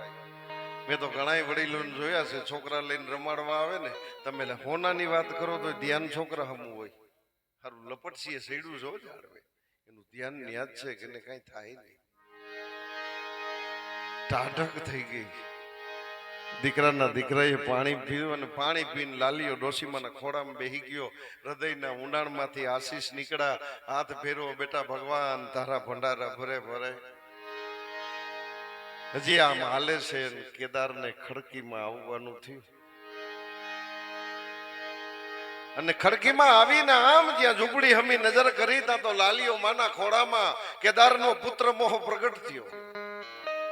મેં તો ઘણા વડીલોને જોયા છે, છોકરા લઈને રમાડવા આવે ને, તમે હોનાની વાત કરો તો ધ્યાન છોકરા હમું હોય. સારું લપટસીએ સૈડું જો જાળવે, એનું ધ્યાન યાદ છે કે કઈ થાય નહીં. ટાઢક થઈ ગઈ. દીકરાના દીકરાએ પાણી પીધું અને પાણી પીને લાલીઓ ડોશીમાના ખોળામાં બેહી ગયો. હૃદયના ઊંડાણમાંથી આશીષ નીકળ્યા. હાથ ફેરવો બેટા, ભગવાન તારા ભંડારા ભરે ભરે. હજી આમ હાલે છે. કેદારને ખડકીમાં આવવાનું થયું અને ખડકીમાં આવીને આમ જ્યાં ઝૂંપડી હમી નજર કરી ત્યાં તો લાલીઓ માના ખોળામાં કેદારનો પુત્ર મોહ પ્રગટ થયો.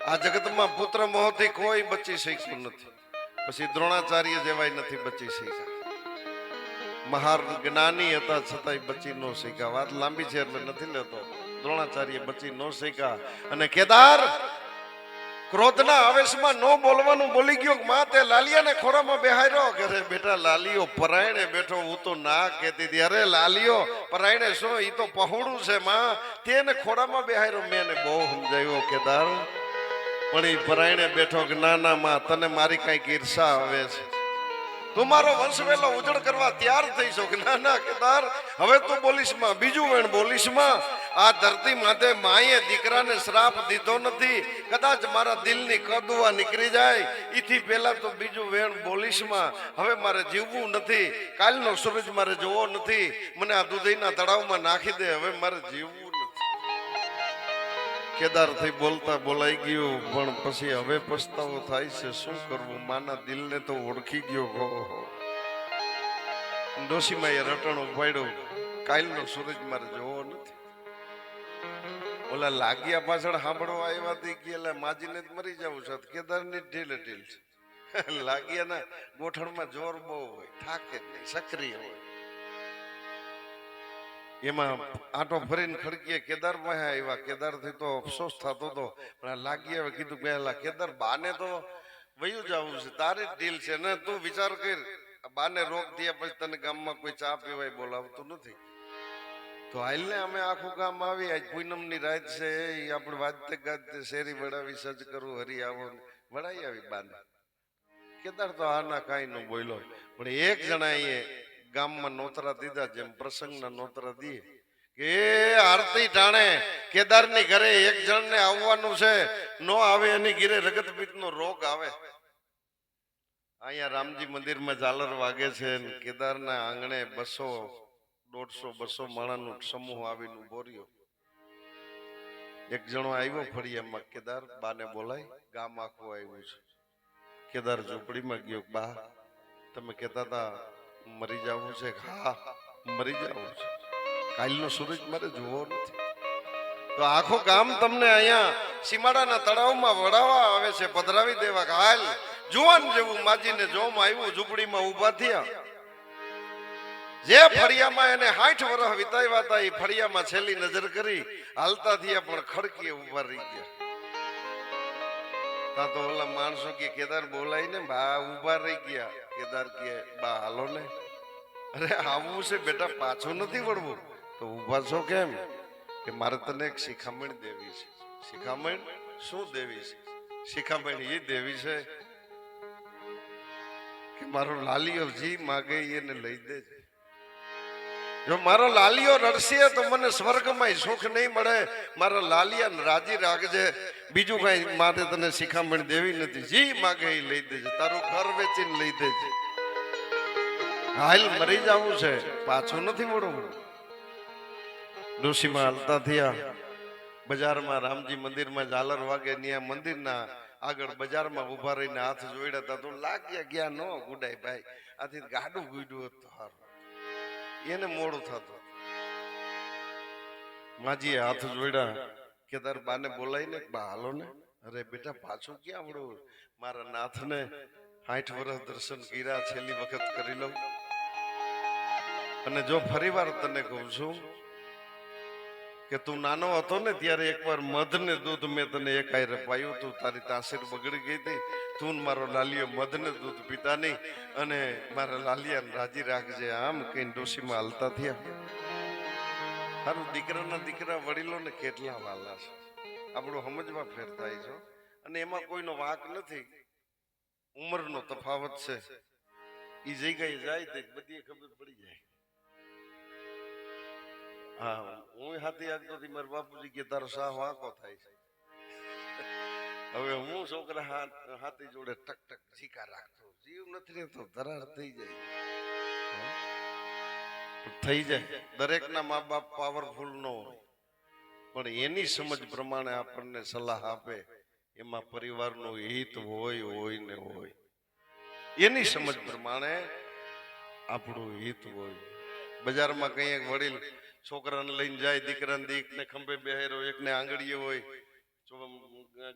આ જગતમાં પુત્ર મોહથી કોઈ બચી શક્યું નથી. પછી દ્રોણાચાર્ય જેવાય નથી બચી શક્યા. મહાન જ્ઞાની હતા છતાંય બચી ન શક્યા. વાત લાંબી છે એટલે નથી લેતો. દ્રોણાચાર્ય બચી ન શક્યા અને કેદાર ક્રોધના આવેશમાં નો બોલવાનું બોલી ગયો. માં તે લાલિયાને ખોરામાં બેહાર્યો. કે અરે બેટા, લાલિયો પરાયણે બેઠો, હું તો ના કહેતી હતી. અરે લાલિયો પરાયણે શું, ઈ તો પહોળું છે માં, તેને ખોરામાં બેહાર્યો. મેં એને બહુ સમજાવ્યો કેદાર, પણ ઈ પરાયણે બેઠો કે ના ના માં, તને મારી કઈક ઈર્ષા આવે છે, તું મારો વંશ વેલો ઉજળ કરવા તૈયાર થઈ છો. ના ના કેદાર, હવે તું બોલીશ માં, બીજું વેણ બોલીશ માં. આ ધરતી માથે માએ દીકરાને શ્રાપ દીધો નથી. કદાચ મારા દિલની કદુઆ નીકળી જાય ઈથી પહેલા તો બીજું વેણ બોલીશ માં. હવે મારે જીવવું નથી. કાલનો સૂરજ મારે જોવો નથી. મને આ દૂધઈના તળાવમાં નાખી દે. હવે મારે જીવવું નથી. કેદાર થઈ બોલતા બોલાઈ ગયું, પણ પછી હવે પછતાવો થાય છે. શું કરવું? માના દિલને તો ઓળખી ગયો. ડોશીમાએ રટણ ઉપાડ્યું. કાલનો સૂરજ મારે જોવો નથી. ઓલા લાગ્યા પાછળ સાંભળવા આવ્યા હતી કે એટલે માજીને જ મરી જવું છે. કેદારની ઢીલે ઢીલ છે. લાગ્યાના ગોઠણમાં જોર બહુ હોય, થાકે જ નહીં, સક્રિય હોય. એમાં આંટો ફરીને ખડકીએ કેદાર પાસે આવ્યા. કેદાર થી તો અફસોસ થતો હતો, પણ લાગી હવે કીધું પહેલા કેદાર, બાને તો વયું જવું છે, તારી જ ઢીલ છે ને, તું વિચાર કર. બાને રોગ થયા પછી તને ગામમાં કોઈ ચા પીવાય બોલાવતું નથી. તો હાલ ને અમે આખું ગામ આવી. આજ પૂનમ ની રાત છે, એ આપણે વાજતે ગાજતે શેરી વડાવી સજ કરું હરી આવો વડાઈ આવી બાને. કેદાર તો આના કાંઈ ન બોલ્યો, પણ એક જણા એ ગામમાં નોતરા દીધા, જેમ પ્રસંગના નોતરા દીએ કે આરતી ટાણે કેદારની ઘરે એક જણને આવવાનું છે, નો આવે એની ઘરે રગતપિત્તનો રોગ આવે. અહીંયા રામજી મંદિરમાં ઝાલર વાગે છે, કેદારના આંગણે 150-200 માણસનો સમૂહ આવીને ઉભો રહ્યો. એક જણો આવ્યો ફળિયામાં, કેદાર બાને બોલાય, ગામ આખું આવ્યું છે. કેદાર ઝૂંપડીમાં ગયો. બા, તમે કહેતા હતા મરી જવું છે? હા, મરી જવું છે. કાલનો સૂરજ મારે જોવો નથી. તો આખું ગામ તમને અહીંયા સીમાડાના તળાવમાં વડાવા આવે છે, પધરાવી દેવા. હાલ જુવાન જેવું માજીને જોમ આવ્યું. ઝૂંપડીમાં ઉભા થયા. જે ફળિયામાં એને 60 વર્ષ વિતાવ્યા હતા, એ ફળિયામાં છેલ્લી નજર કરી હાલતા થયા, પણ ખડકીએ ઉભા રહી ગયા. તા તો ઓલા માણસો કે કેદાર બોલાય ને, બા ઉભા રહી ગયા. કેદાર કે બા હાલો ને. અરે આવવું છે બેટા, પાછું નથી વળવું. તો ઉભા છો કેમ? કે મારે તને એક શિખામણ દેવી છે. શિખામણ શું દેવી છે? શિખામણ એ દેવી છે કે મારો લાલિયો જી માગે એને લઈ દેજે. જો મારો લાલિયો રડશે તો મને સ્વર્ગમાં સુખ નહીં મળે. મારા લાલિયાને રાજી રાખજે. બીજું કઈ મારે તને શિખામણ દેવી નથી. જી માગે એ લઈ દેજે. તારું ઘર વેચીને લઈ દેજે. હાલ મરી જવું છે, પાછું નથી વળવું. ડોશીમાં હાલતા થયા. બજારમાં રામજી મંદિરમાં ઝાલર વાગે, ત્યાં મંદિરના આગળ બજારમાં ઉભા રહીને હાથ જોડ્યા હતા. તો લાગ્યા ગયા નો ગુડાય ભાઈ, આથી ગાડું ગુડ્યું હતું હારું, એને મોડું થતું. માજીએ હાથ જોડ્યા. કેદાર બાને બોલાવીને બા હાલો ને. અરે બેટા, પાછું ક્યાં વળવું? મારા નાથને 60 વર્ષ દર્શન કર્યા, છેલ્લી વખત કરી લઉં. અને જો ફરીવાર તને કહું છું કે તું નાનો હતો ને ત્યારે એકવાર મધ ને દૂધ મેં તને એક આયરે પાયું તું. તારી તાસીર બગડી ગઈ હતી. તું મારો લાલિયો મધ ને દૂધ પીતા નહીં, અને મારા લાલિયાને રાજી રાખજે. આમ કઈ ડોશીમાં હાલતા થયા. તારું દીકરાના દીકરા વડીલોને કેટલા વાલા છે, આપણું સમજવા ફેર થાય છે. અને એમાં કોઈનો વાંક નથી, ઉંમરનો તફાવત છે. એ જગ્યાએ જાય તો બધી ખબર પડી જાય. હા, હું હાથી આગતો મારા બાપુજી કે તારો સાહ વાંકો થાય છે. હવે હું છોકરા હાથી જોડે ટક ટક ઝીકા રાખતો, જીવ નથી રહેતો, ધરાર થઈ જાય. થઈ જાય. દરેકના મા બાપ પાવરફુલ ન હોય, પણ એની સમજ પ્રમાણે આપણને સલાહ આપે, એમાં પરિવારનું હિત હોય ને હોય. એની સમજ પ્રમાણે આપણું હિત હોય. બજારમાં કઈ એક વડીલ છોકરાને લઈને જાય, દીકરાને દીકને ખંભે બેહેરો, એકને આંગળીએ હોય,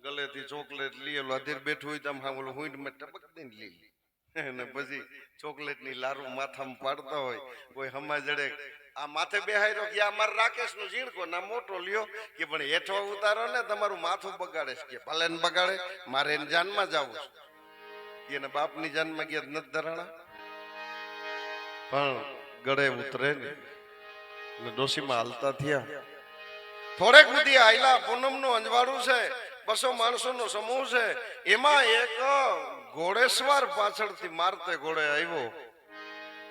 ગલેથી ચોકલેટ લીએલો, અધીર બેઠું હોય તો આમ ઓલું હુંડ મેં ટપક દઈને લઈ અને પછી ચોકલેટ ની લારું માથામાં પાડતા હોય. કોઈ હમા જડે આ માથે બેહાયરો કે આ મારા રાકેશ નું ઝીણકો ના મોટો લ્યો કે પણ હેઠો ઉતારો ને તમારું માથું બગાડે કે ભલે ને બગાડે, મારે એને જાનમાં જવું છે. એને બાપની જાનમાં ગયા નથી ધરાણા, પણ ગળે ઉતરે ને ડોશીમાં હાલતા થયા. થોડેક બધી આયલા પૂનમ નું અંજવાળું છે, 200 માણસો નો સમૂહ છે. એમાં એક ઘોડેસવાર પાછળથી મારતે ઘોડે આવ્યો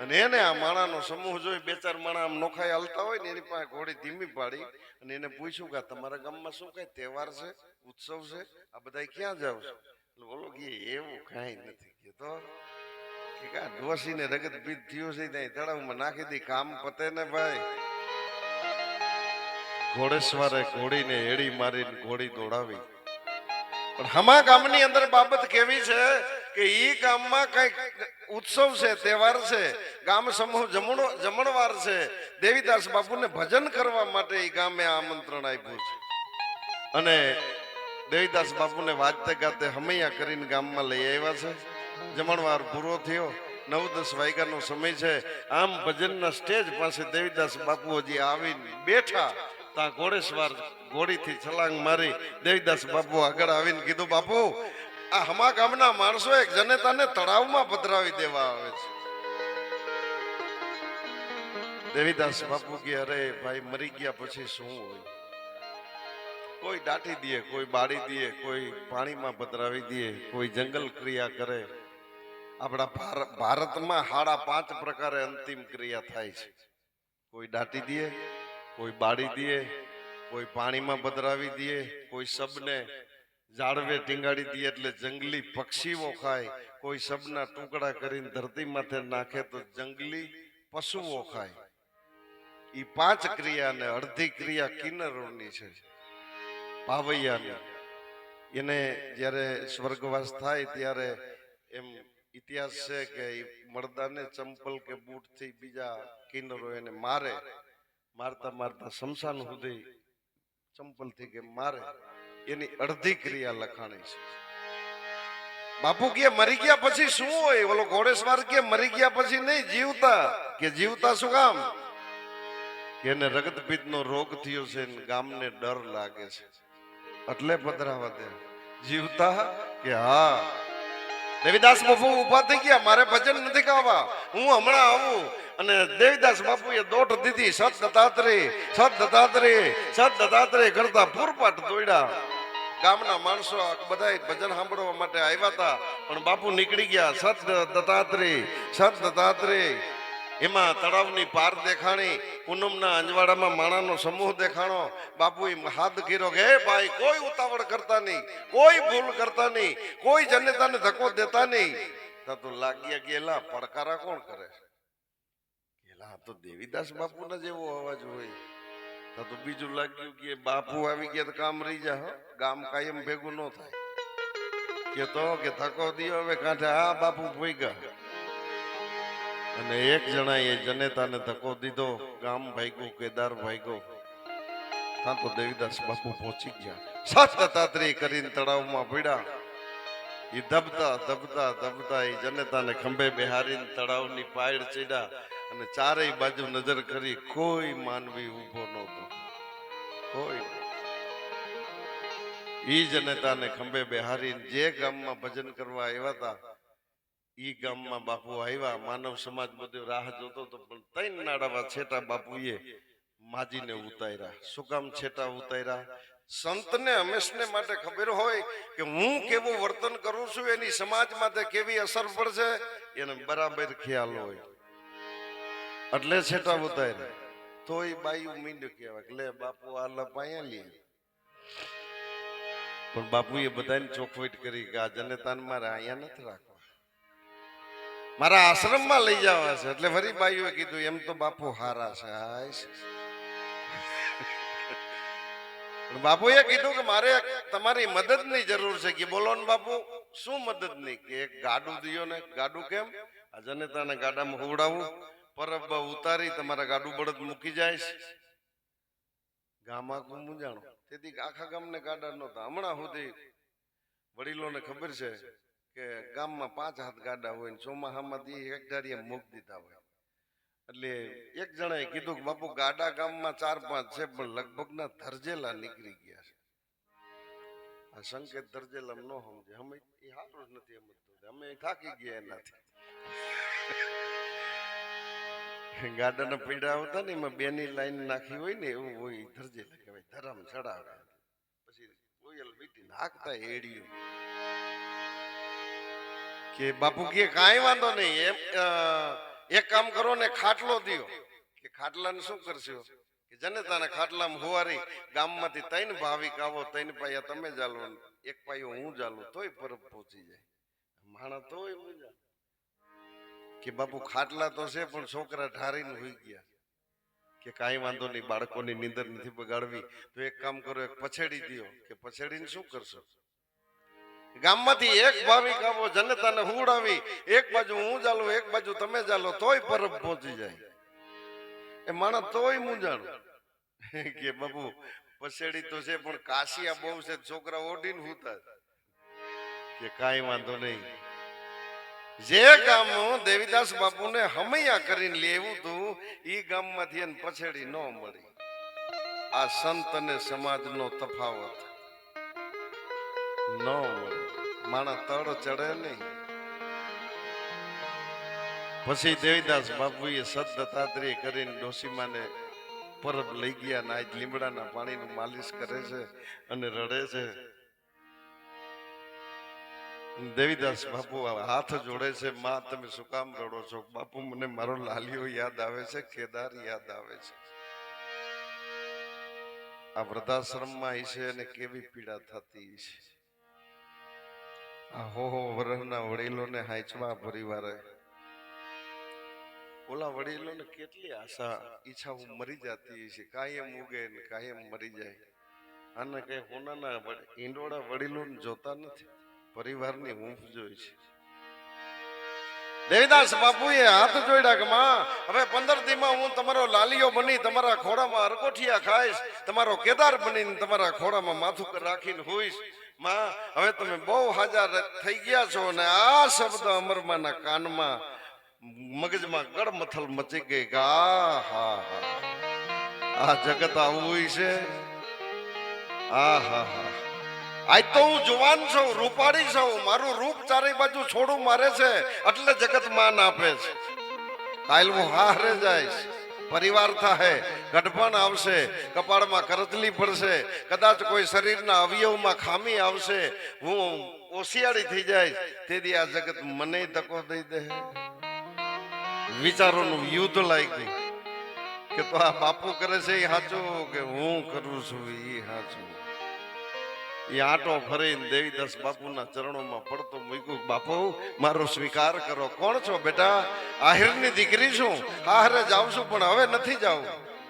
અને એને આ માણાનો સમૂહ જોઈ, 2-4 માણા આમ નોખાઈ હાલતા હોય ને એની પાસે ઘોડી ધીમી પાડી અને એને પૂછ્યું કે તમારા ગામમાં શું કઈ તહેવાર છે, ઉત્સવ છે, આ બધા ક્યાં જાવ છો? બોલો કે એવું કઈ નથી કેતો કે આ ડોશીને રગત બીજ થયું છે ત્યાં તળાવમાં નાખી દી, કામ પતે ને ભાઈ. ઘોડેસવારે ઘોડીને એડી મારીને ઘોડી દોડાવી. પણ હમા ગામની અંદર બાબત કેવી છે કે ઈ ગામમાં કઈક ઉત્સવ છે, તહેવાર છે, ગામ સમૂહ જમણવાર છે. દેવીદાસ બાપુને ભજન કરવા માટે ઈ ગામે આમંત્રણ આપ્યું છે અને દેવીદાસ બાપુને વાજતે ગાતે હમૈયા કરીને ગામમાં લઈ આવ્યા છે. જમણવાર પૂરો થયો, 9-10 વાગ્યાનો સમય છે. આમ ભજનના સ્ટેજ પાસે દેવીદાસ બાપુ હજી આવીને બેઠા, ત્યાં ઘોડેસવાર ઘોડીથી છલાંગ મારી દેવીદાસ બાપુ આગળ આવીને કીધું, બાપુ આ હમા ગામના માણસો એક જનેતાને તળાવમાં પધરાવી દેવા આવે છે. દેવીદાસ બાપુ કે અરે ભાઈ, મરી ગયા પછી શું હોય? કોઈ દાટી દે, કોઈ બાળી દે, કોઈ પાણીમાં પધરાવી દે, કોઈ જંગલ ક્રિયા કરે. આપણા ભારતમાં 5.5 પ્રકારે અંતિમ ક્રિયા થાય છે. કોઈ દાટી દે, કોઈ બાળી દે, કોઈ પાણીમાં પધરાવી દે, કોઈ સબને ઝાડવે ટીંગાડી દે એટલે જંગલી પક્ષીઓ ખાય, કોઈ સબના ટુકડા કરીને ધરતી માથે નાખે તો જંગલી પશુઓ ખાય. ઈ 5 ક્રિયા ને અડધી ક્રિયા કિન્નરોની છે, પાવૈયાની. એને જ્યારે સ્વર્ગવાસ થાય ત્યારે એમ ઇતિહાસ છે કે મર્દાને ચંપલ કે બૂટ થી બીજા કિન્નરો એને મારે, મારતા મારતા શમશાન સુધી ચંપલ થી કે મારે. એની અડધી ક્રિયા લખાણી છે. બાપુ કે મરી ગયા પછી શું હોય? ઓલો ઘોડેસવાર કે મરી ગયા પછી નહીં, જીવતા. કે જીવતા શું કામ? કે એને રક્તપિત્ત નો રોગ થયો છે ને ગામને ડર લાગે છે એટલે પધરાવા દે. જીવતા કે હા. દેવીદાસ બાપુ ઉભા થઈ ગયા, મારે ભજન નથી ગાવા, હું હમણાં આવું. અને દેવીદાસ બાપુએ દોટ દીધી, સત દત્તાત્રેય, સત દત્તાત્રેય, સત દત્તાત્રેય કરતા પૂરપાટ દોડ્યા. ગામના માણસો બધા ભજન સાંભળવા માટે આવ્યા હતા, પણ બાપુ નીકળી ગયા. સત દત્તાત્રેય, સત દત્તાત્રેય. એમાં તળાવની પાર દેખાણી, પૂનમના અંજવાડામાં માણાનો સમૂહ દેખાણો. બાપુએ હાથ કર્યો કે હે ભાઈ, કોઈ ઉતાવળ કરતા નહીં, કોઈ ભૂલ કરતા નહીં, કોઈ જનતાને ધક્કો દેતા નહીં. તો લાગ્યા ગયેલા પડકારા કોણ કરે? ગયેલા તો દેવીદાસ બાપુના જેવો અવાજ હોય. તો બીજું લાગ્યું કે બાપુ આવી ગયા તો કામ રહી જાય, ગામ કાયમ ભેગું ન થાય. કે તો કે ધક્કો દિયો હવે કાંઠે, હા બાપુ ભોઈ ગયા. અને એક જણાએ જનેતાને ધક્કો દીધો, ગામ ભાગ્યું, કેદાર ભાગ્યો. ત્યાં તો દેવીદાસ બાપુ પહોંચી ગયા. સત દત્તાત્રેય કરીને તળાવમાં પડ્યા. એ દબતા દબતા દબતા એ જનેતાને ખંભે બેહારીને તળાવની પાયડ ચડ્યા અને ચારેય બાજુ નજર કરી, કોઈ માનવી ઉભો નહોતો. કોઈ. ઈ જનેતાને ખંભે બેહારીને જે ગામમાં ભજન કરવા આવ્યા હતા ઈ ગામમાં બાપુ આવ્યા. માનવ સમાજ બધું રાહ જોતો હતો, પણ 3 નાડાવા છેટા બાપુએ માજીને ઉતાર્યા. શું કામ છેટા ઉતાર્યા? સંતને હંમેશને માટે ખબર હોય કે હું કેવું વર્તન કરું છું એની સમાજ માટે કેવી અસર પડશે એને બરાબર ખ્યાલ હોય, એટલે છેટા ઉતાર્યા. તો એ બાયું મીંડ કહેવાય, લે બાપુ આ લપાયા લે. પણ બાપુએ બધાને ચોખવટ કરી કે આ જનેતાને મારે અહીંયા નથી રાખવા, મારા આશ્રમમાં લઈ જવા છે. એટલે ફરી બાઈઓએ કીધું એમ તો બાપુ હારા છે. બાપુએ કીધું કે મારે તમારી મદદની જરૂર છે. કે બોલો ને બાપુ, શું મદદની? કે એક ગાડું દિયો ને. ગાડું કેમ? આ જનેતાને ગાડામાં હોવડાવું, પરબ ઉતારી તમારા ગાડું બળદ મૂકી જાય. ગામ આખું મૂંઝાણું. તેથી આખા ગામને ગાડા નહોતા. હમણાં સુધી વડીલોને ખબર છે કે ગામમાં 5 હાથ ગાડા હોય ને ચોમાહામાંથી એક ધારિયા મૂક દીધા હોય. એટલે એક જણાએ કીધું કે બાપુ ગાડા ગામમાં 4-5 છે, પણ લગભગ ના ધરજેલા નીકળી ગયા છે. આ સંકેત ધરજેલા ન સમજે. અમે એ સારું જ નથી સમજતું, અમે થાકી ગયા એનાથી. ગાડાના પૈડા આવતા ને એમાં 2ની લાઈન નાખી હોય ને એવું હોય. ધરજેલા કહેવાય. ધરમ ચડાવે પછી કોયલ બીટી નાખતા એડિયું. કે બાપુ કે કાંઈ વાંધો નહીં, એમ એક કામ કરો ને, ખાટલો દિયો. કે ખાટલાને શું કરશો? કે જનેતાના ખાટલામાં હોવારી ગામમાંથી 3 ભાવિક આવો, 3 પાયા તમે ચાલો, 1 પાયો હું ચાલું, તોય પરબ પહોંચી જાય. માણસ તોય મજા. કે બાપુ ખાટલા તો છે પણ છોકરા ઠારીને હોઈ ગયા. કે કાંઈ વાંધો નહીં, બાળકોની નીંદર નથી બગાડવી, તો એક કામ કરો, એક પછેડી દિયો. કે પછેડીને શું કરશો? ગામમાંથી 1 ભાવિક આવો, જનતાને હુડાવી, એક બાજુ હું ચાલું, એક બાજુ તમે ચાલો, તોય પરબ પહોંચી જાય. એ માણસ તોય મૂંઝાણું. કે બાપુ પછેડી તો છે પણ કાશિયા બહુ છે, છોકરા ઓઢીને હુતા. કે કાંઈ વાંધો નહીં. જે ગામ દેવીદાસ બાપુને હમૈયા કરીને લેવું તું, ઈ ગામમાંથી એને પછેડી ન મળી. આ સંત અને સમાજનો તફાવત ન મળે. માણસ તળ ચડે નહીં. પછી દેવીદાસ બાપુએ સદતાત્રી કરીને ડોસીમાને પરબ લઈ ગયા. ને આજ લીમડાના પાણીનું માલિશ કરે છે અને રડે છે. દેવીદાસ બાપુ હાથ જોડે છે. માં તમે શું કામ રડો છો? બાપુ મને મારો લાલિયો યાદ આવે છે, કેદાર યાદ આવે છે. આ વૃદ્ધાશ્રમમાં છે અને કેવી પીડા થતી છે. આ હો વર્ષના વડીલોને હાંચવા પરિવારે, ઓલા વડીલોને કેટલી આશા ઈચ્છા મરી જતી છે. કાયમ ઉગે ને કાયમ મરી જાય. આને કઈ હોનાના ઈંડોળા વડીલોને જોતા નથી, પરિવારની ઊંઘ જોઈ છે. દેવીદાસ બાપુએ હાથ જોડ્યા કે માં, હવે 15 દીમાં હું તમારો લાલિયો બની તમારા ખોડામાં અરકોઠિયા ખાઈશ, તમારો કેદાર બનીને તમારા ખોડામાં માથું રાખીને હોઈશ. માં હવે તમે બહુ હાજર થઈ ગયા છો. અને આ શબ્દ અમરમાના કાનમાં મગજમાં ગળમથલ મચી ગઈ. આ જગત આવું છે. આજ તો હું જુવાન છું, રૂપાળી છું, મારું રૂપ ચારે બાજુ છોડું મારે છે, એટલે જગત માન આપે છે. કાલ હું હારે જઈશ, પરિવાર થાય, ગઢપણ આવશે, કપાળમાં કરતલી પડશે, કદાચ કોઈ શરીરના અવયવમાં ખામી આવશે, હું ઓશિયાળી થઈ જાય, તેથી આ જગત મને ધક્કો દઈ દે. વિચારોનું યુદ્ધ લાગ્યું કે તો આ બાપુ કરે છે એ સાચું કે હું કરું છું એ સાચું. એ આટો ફરીને દેવીદાસ બાપુના ચરણોમાં પડતો મૂક્યું. બાપુ મારો સ્વીકાર કરો. કોણ છો બેટા? આહિરની દીકરી છું, આહરે જાઉં છું, પણ હવે નથી જાઉં.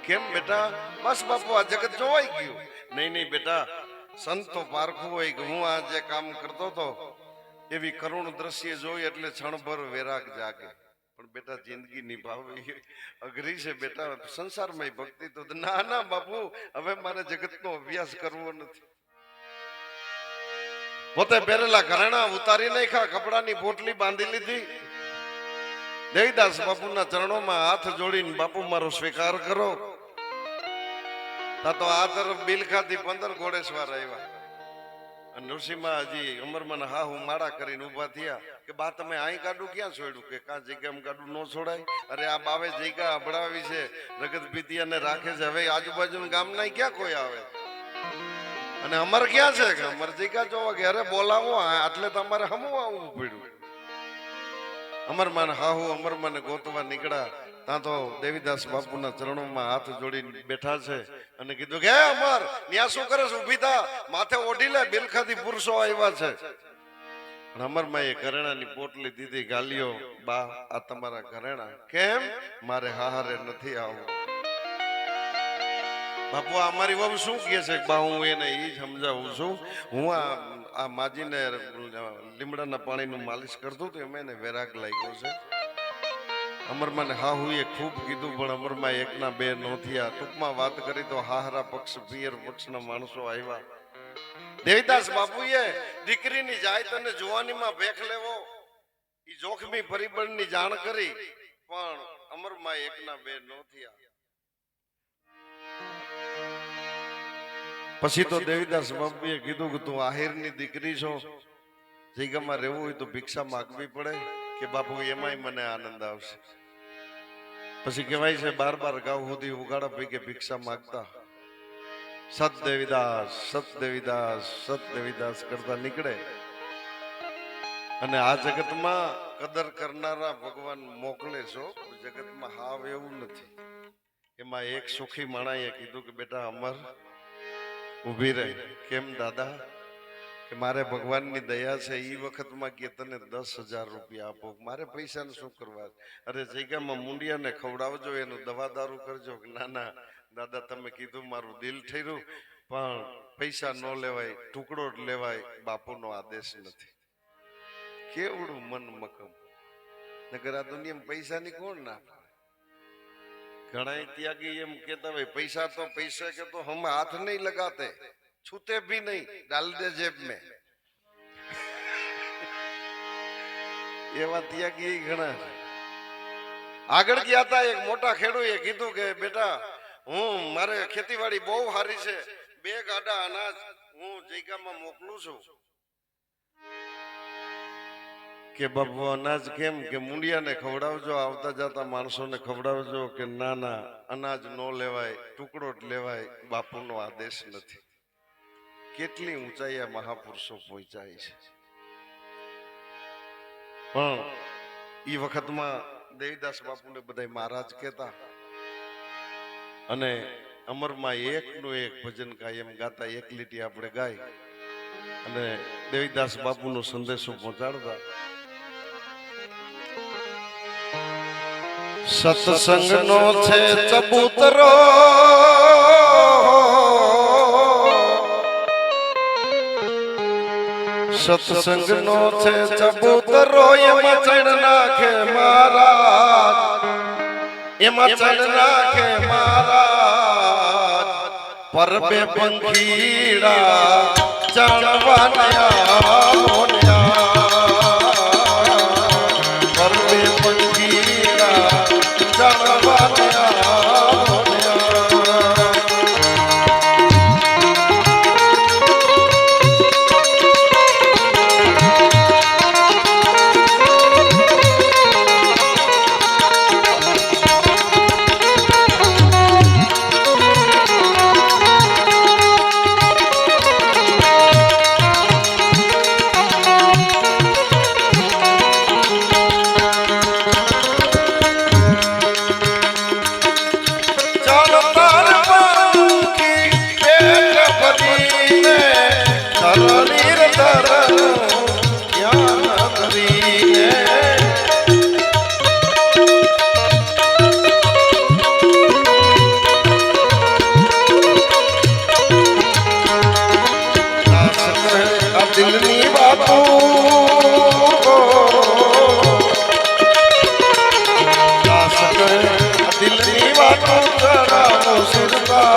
કેમ બેટા? બસ બાપુ આ જગત જોવાઈ ગયું. નહીં બેટા, સંતો પારખું હોય કે હું આ જે કામ કરતો હતો એવી કરુણ દ્રશ્ય જોઈ એટલે ક્ષણભર વૈરાગ જાગે. પણ બેટા જિંદગી નિભાવવી અઘરી છે બેટા. સંસારમાં ભક્તિ તો ના બાપુ, હવે મારે જગતનો અભ્યાસ કરવો નથી. પોતે પહેરેલા ઘરેણા ઉતારી નાખ્યા, કપડાની પોટલી બાંધી લીધી. દેવીદાસ બાપુના ચરણોમાં હાથ જોડીને બાપુ મારો સ્વીકાર કરો. તા તો આ તરફ બિલખાથી 15 ઘોડેસવાર આવ્યા. અને નરસિંહમાં હજી અમરમાં હા હું માળા કરીને ઉભા થયા કે બા તમે અહીં ગાડું ક્યાં છોડ્યું? કે કાં જગ્યામાં ગાડું ન છોડાય. અરે આ બાવે જગ્યા અબડાવી છે, રગત ભીતિયાને રાખે છે. હવે આજુબાજુ ગામના ક્યાં કોઈ આવે? અને અમર ક્યાં છે? કે અમર જગ્યા જોવા કે અરે બોલાવો, એટલે તમારે હમું આવવું પડ્યું. અમરમાન હાહુ અમરમાને ગોતવા નીકળ્યા ત્યાં તો દેવીદાસ બાપુના ચરણોમાં હાથ જોડીને બેઠા છે અને કીધું કે હે અમર ન્યા શું કરે છે? ઊભી થા, માથે ઓઢી લે, બિલખાથી પુરુષો આવ્યા છે. પણ અમરમાએ ઘરેણાની પોટલી દીધી, ગાલિયો બા આ તમારા ઘરેણા. કેમ? મારે હાહારે નથી આવવું. બાપુ આ અમારી વહુ શું કહે છે? બા હું એને ઈ સમજાવું છું. હું આ માજીને લીમડાના પાણીનું માલિશ કરતો તો એમાં એને વેરાગ લાગ્યો છે. અમરમાને હાહુએ ખૂબ કીધું પણ અમરમાં એકના બે નો થયા. ટૂંકમાં વાત કરી તો હાહરા પક્ષ પિયર પક્ષના માણસો આવ્યા. દેવીદાસ બાપુએ દીકરીની જાત અને જુવાનીમાં ભેખ લેવો ઈ જોખમી પરિબળની જાણ કરી પણ અમરમાં એકના બે નો થયા. પછી તો દેવીદાસ બાપુએ કીધું કે તું આહિરની દીકરી છો, જગ્યામાં રહેવું હોય તો ભિક્ષા માગવી પડે કે બાપુ એમાંય મને આનંદ આવશે. પછી કહેવાય છે 12 ગાઉ સુધી ઉગાડા પૈકી ભિક્ષા માગતા. સત દેવીદાસ કરતા નીકળે અને આ જગતમાં કદર કરનારા ભગવાન મોકલે છો. જગતમાં હાવ એવું નથી. એમાં એક સુખી માણાએ કીધું કે બેટા અમર ઊભી રહી. કેમ દાદા? કે મારે ભગવાનની દયા છે. એ વખતમાં કે તને 10,000 રૂપિયા આપો. મારે પૈસાને શું કરવા? અરે જગ્યામાં મુંડિયાને ખવડાવજો, એનું દવા દારૂ કરજો. ના ના દાદા તમે કીધું મારું દિલ ઠર્યું પણ પૈસા ન લેવાય, ટુકડો જ લેવાય. બાપુનો આદેશ નથી. કેવડું મન મકમ. નગર આ દુનિયામાં પૈસાની કોણ ના પાડે? ઘણા ત્યાગી એમ કેતા હોય પૈસા તો પૈસે કે તો હમ હાથ નહીં લગાતે, छूते भी नहीं, डाल दे जेब में. એવા ત્યાગી ઘણા. આગળ ગયા હતા એક મોટા ખેડૂએ કીધું કે બેટા હું મારે ખેતીવાડી બહુ સારી છે, 2 ગાડા અનાજ હું જગ્યામાં મોકલું છું. કે બાપુ અનાજ કેમ? કે મુંડિયાને ખવડાવજો, આવતા જતા માણસોને ખવડાવજો. કે ના ના અનાજ નો લેવાય, ટુકડો જ લેવાય. બાપુનો આદેશ નથી. કેટલી ઊંચાઈ આ મહાપુરુષો પહોંચાય છે. પણ ઈ વખતમાં દેવીદાસ બાપુને બધા મહારાજ કહેતા અને અમરમાં એકનું એક ભજન કાયમ ગાતા. એક લીટી આપણે ગાય અને દેવીદાસ બાપુનો સંદેશો પહોંચાડતા. સત્સંગનો છે ચબૂતરો, સત્સંગનો છે ચબૂતરો, એમાં ચણ નાખે મહારાજ, એમાં ચણ નાખે મહારાજ. પરબે પંખીડા ચણવાન્યા પરબે પંખીડા ચણવાન્યા. દિલની વાતો દિલની વાતો ચડાવો સિરતા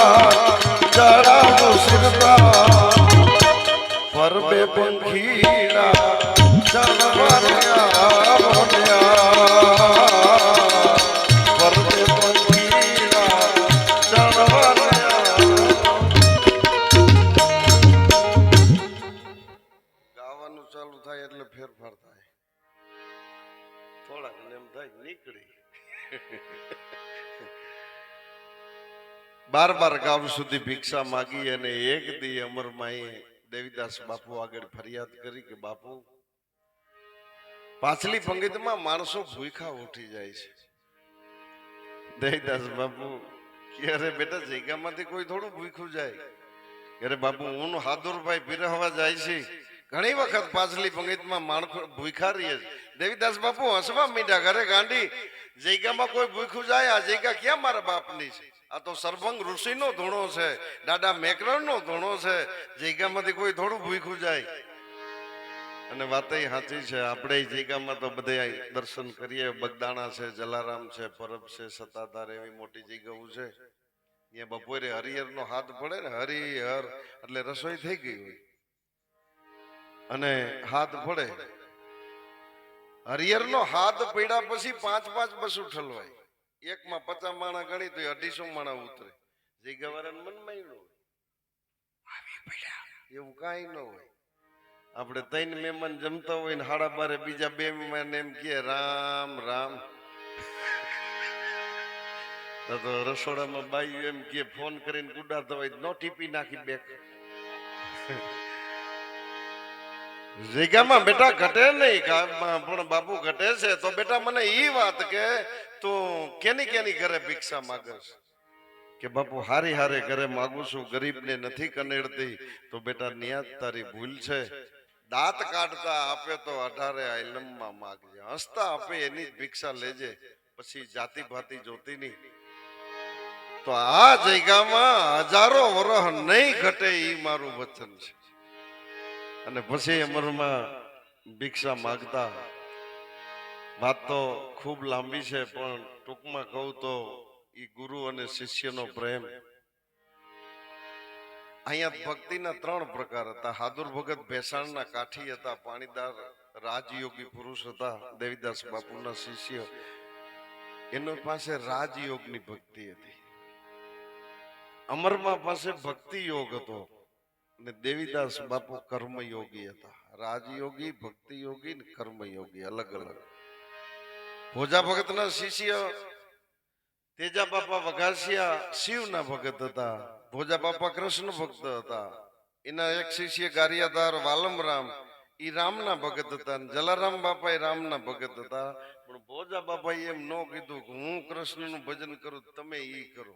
પરબે પંખીડા ચણવાન્યા પરબે પંખીડા ચણવાન્યા. ગાવાનું ચાલુ થાય એટલે ફેરફાર થાય. થોડાક એમ થાય નીકળી 12 ગામ સુધી ભિક્ષા માગી અને એક દી અમરમાએ દેવીદાસ બાપુ આગળ ફરિયાદ કરી કે બાપુ પાછલી પંગતમાં માણસો ભૂખા ઉઠી જાય છે. દેવદાસ બાપુ કે અરે બેટા જગ્યામાંથી કોઈ થોડું ભૂખ્યું જાય. અરે બાપુ હું હાદુરભાઈ પીરહવા જાય છે. ઘણી વખત પાછલી પંગતમાં માણસો ભૂખા રહીએ છે. દેવીદાસ બાપુ હસવા મીઠા ઘરે ગાંડી જગ્યામાં કોઈ ભૂખ્યું જાય. આ જગ્યા ક્યાં મારા બાપની છે? આ તો સરભંગ ઋષિનો ધૂણો છે, દાદા મેકરણનો ધૂણો છે. જગ્યામાંથી કોઈ થોડું ભૂખ્યું જાય. અને વાત સાચી છે. આપણે જગ્યામાં તો બધે દર્શન કરીએ. બગદાણા છે, જલારામ છે, પરબ છે, સત્તાધાર એવી મોટી જગ્યાઓ છે. અહીંયા બપોરે હરિહર નો હાથ પડે ને, હરિહર એટલે રસોઈ થઈ ગઈ હોય અને હાથ પડે. હરિહર નો હાથ પડ્યા પછી 5-5 બસો ઠલવાય. એકમાં 50 માણા ગણી તો 250 માણા ઉતરે. જગ્યા વાળાને મનમાં ન હોય એવું કઈ ન હોય. આપણે 3 મહેમાન જમતા હોય ને 12:30 બીજા 2 મહેમાન એમ કે રામ રામ. તો રસોડામાં બાઈ એમ કે ફોન કરીને ગુડાતા હોય નો ટીપી નાખી બેક. જગ્યામાં બેટા ઘટે નહીં પણ બાપુ ઘટે છે. તો બેટા મને ઈ વાત કે તું કેની કેની ઘરે ભિક્ષા માગસ? કે બાપુ હારી હારે ઘરે માગુ છું, ગરીબને નથી કનેડતી. તો બેટા નિયાત તારી ભૂલ છે. દાંત કાઢતા આપે તો 18 આલમમાં માગજે, હસતા આપે એની જ ભિક્ષા લેજે, પછી જાતિ ભાતી જોતી નહીં. તો આ જગ્યામાં હજારો વર્ષ નહીં ઘટે ઈ મારું વચન છે. અને પછી અમરમાં ભિક્ષા માગતા. વાત તો ખૂબ લાંબી છે પણ ટૂંકમાં કહું તો ઈ ગુરુ અને શિષ્યનો પ્રેમ. અહીંયા ભક્તિના 3 પ્રકાર હતા. હાદુર ભગત ભેસાણના કાઠી હતા, પાણીદાર રાજયોગી પુરુષ હતા, દેવીદાસ બાપુના શિષ્ય. એનો પાસે રાજયોગની ભક્તિ હતી. અમરમાં પાસે ભક્તિ યોગ હતો અને દેવીદાસ બાપુ કર્મયોગી હતા. રાજયોગી, ભક્તિ યોગી ને કર્મયોગી અલગ અલગ. ભોજા ભગતના શિષ્ય તેજા બાપા વઘાસિયા શિવના ભગત હતા. ભોજા બાપા કૃષ્ણ ભક્ત હતા. એના એક શિષ્ય ગારિયાધાર વાલમરામ ઈ રામના ભગત હતા. જલારામ બાપા એ રામના ભગત હતા. પણ ભોજા બાપા એમ ન કીધું કે હું કૃષ્ણનું ભજન કરું તમે ઈ કરો.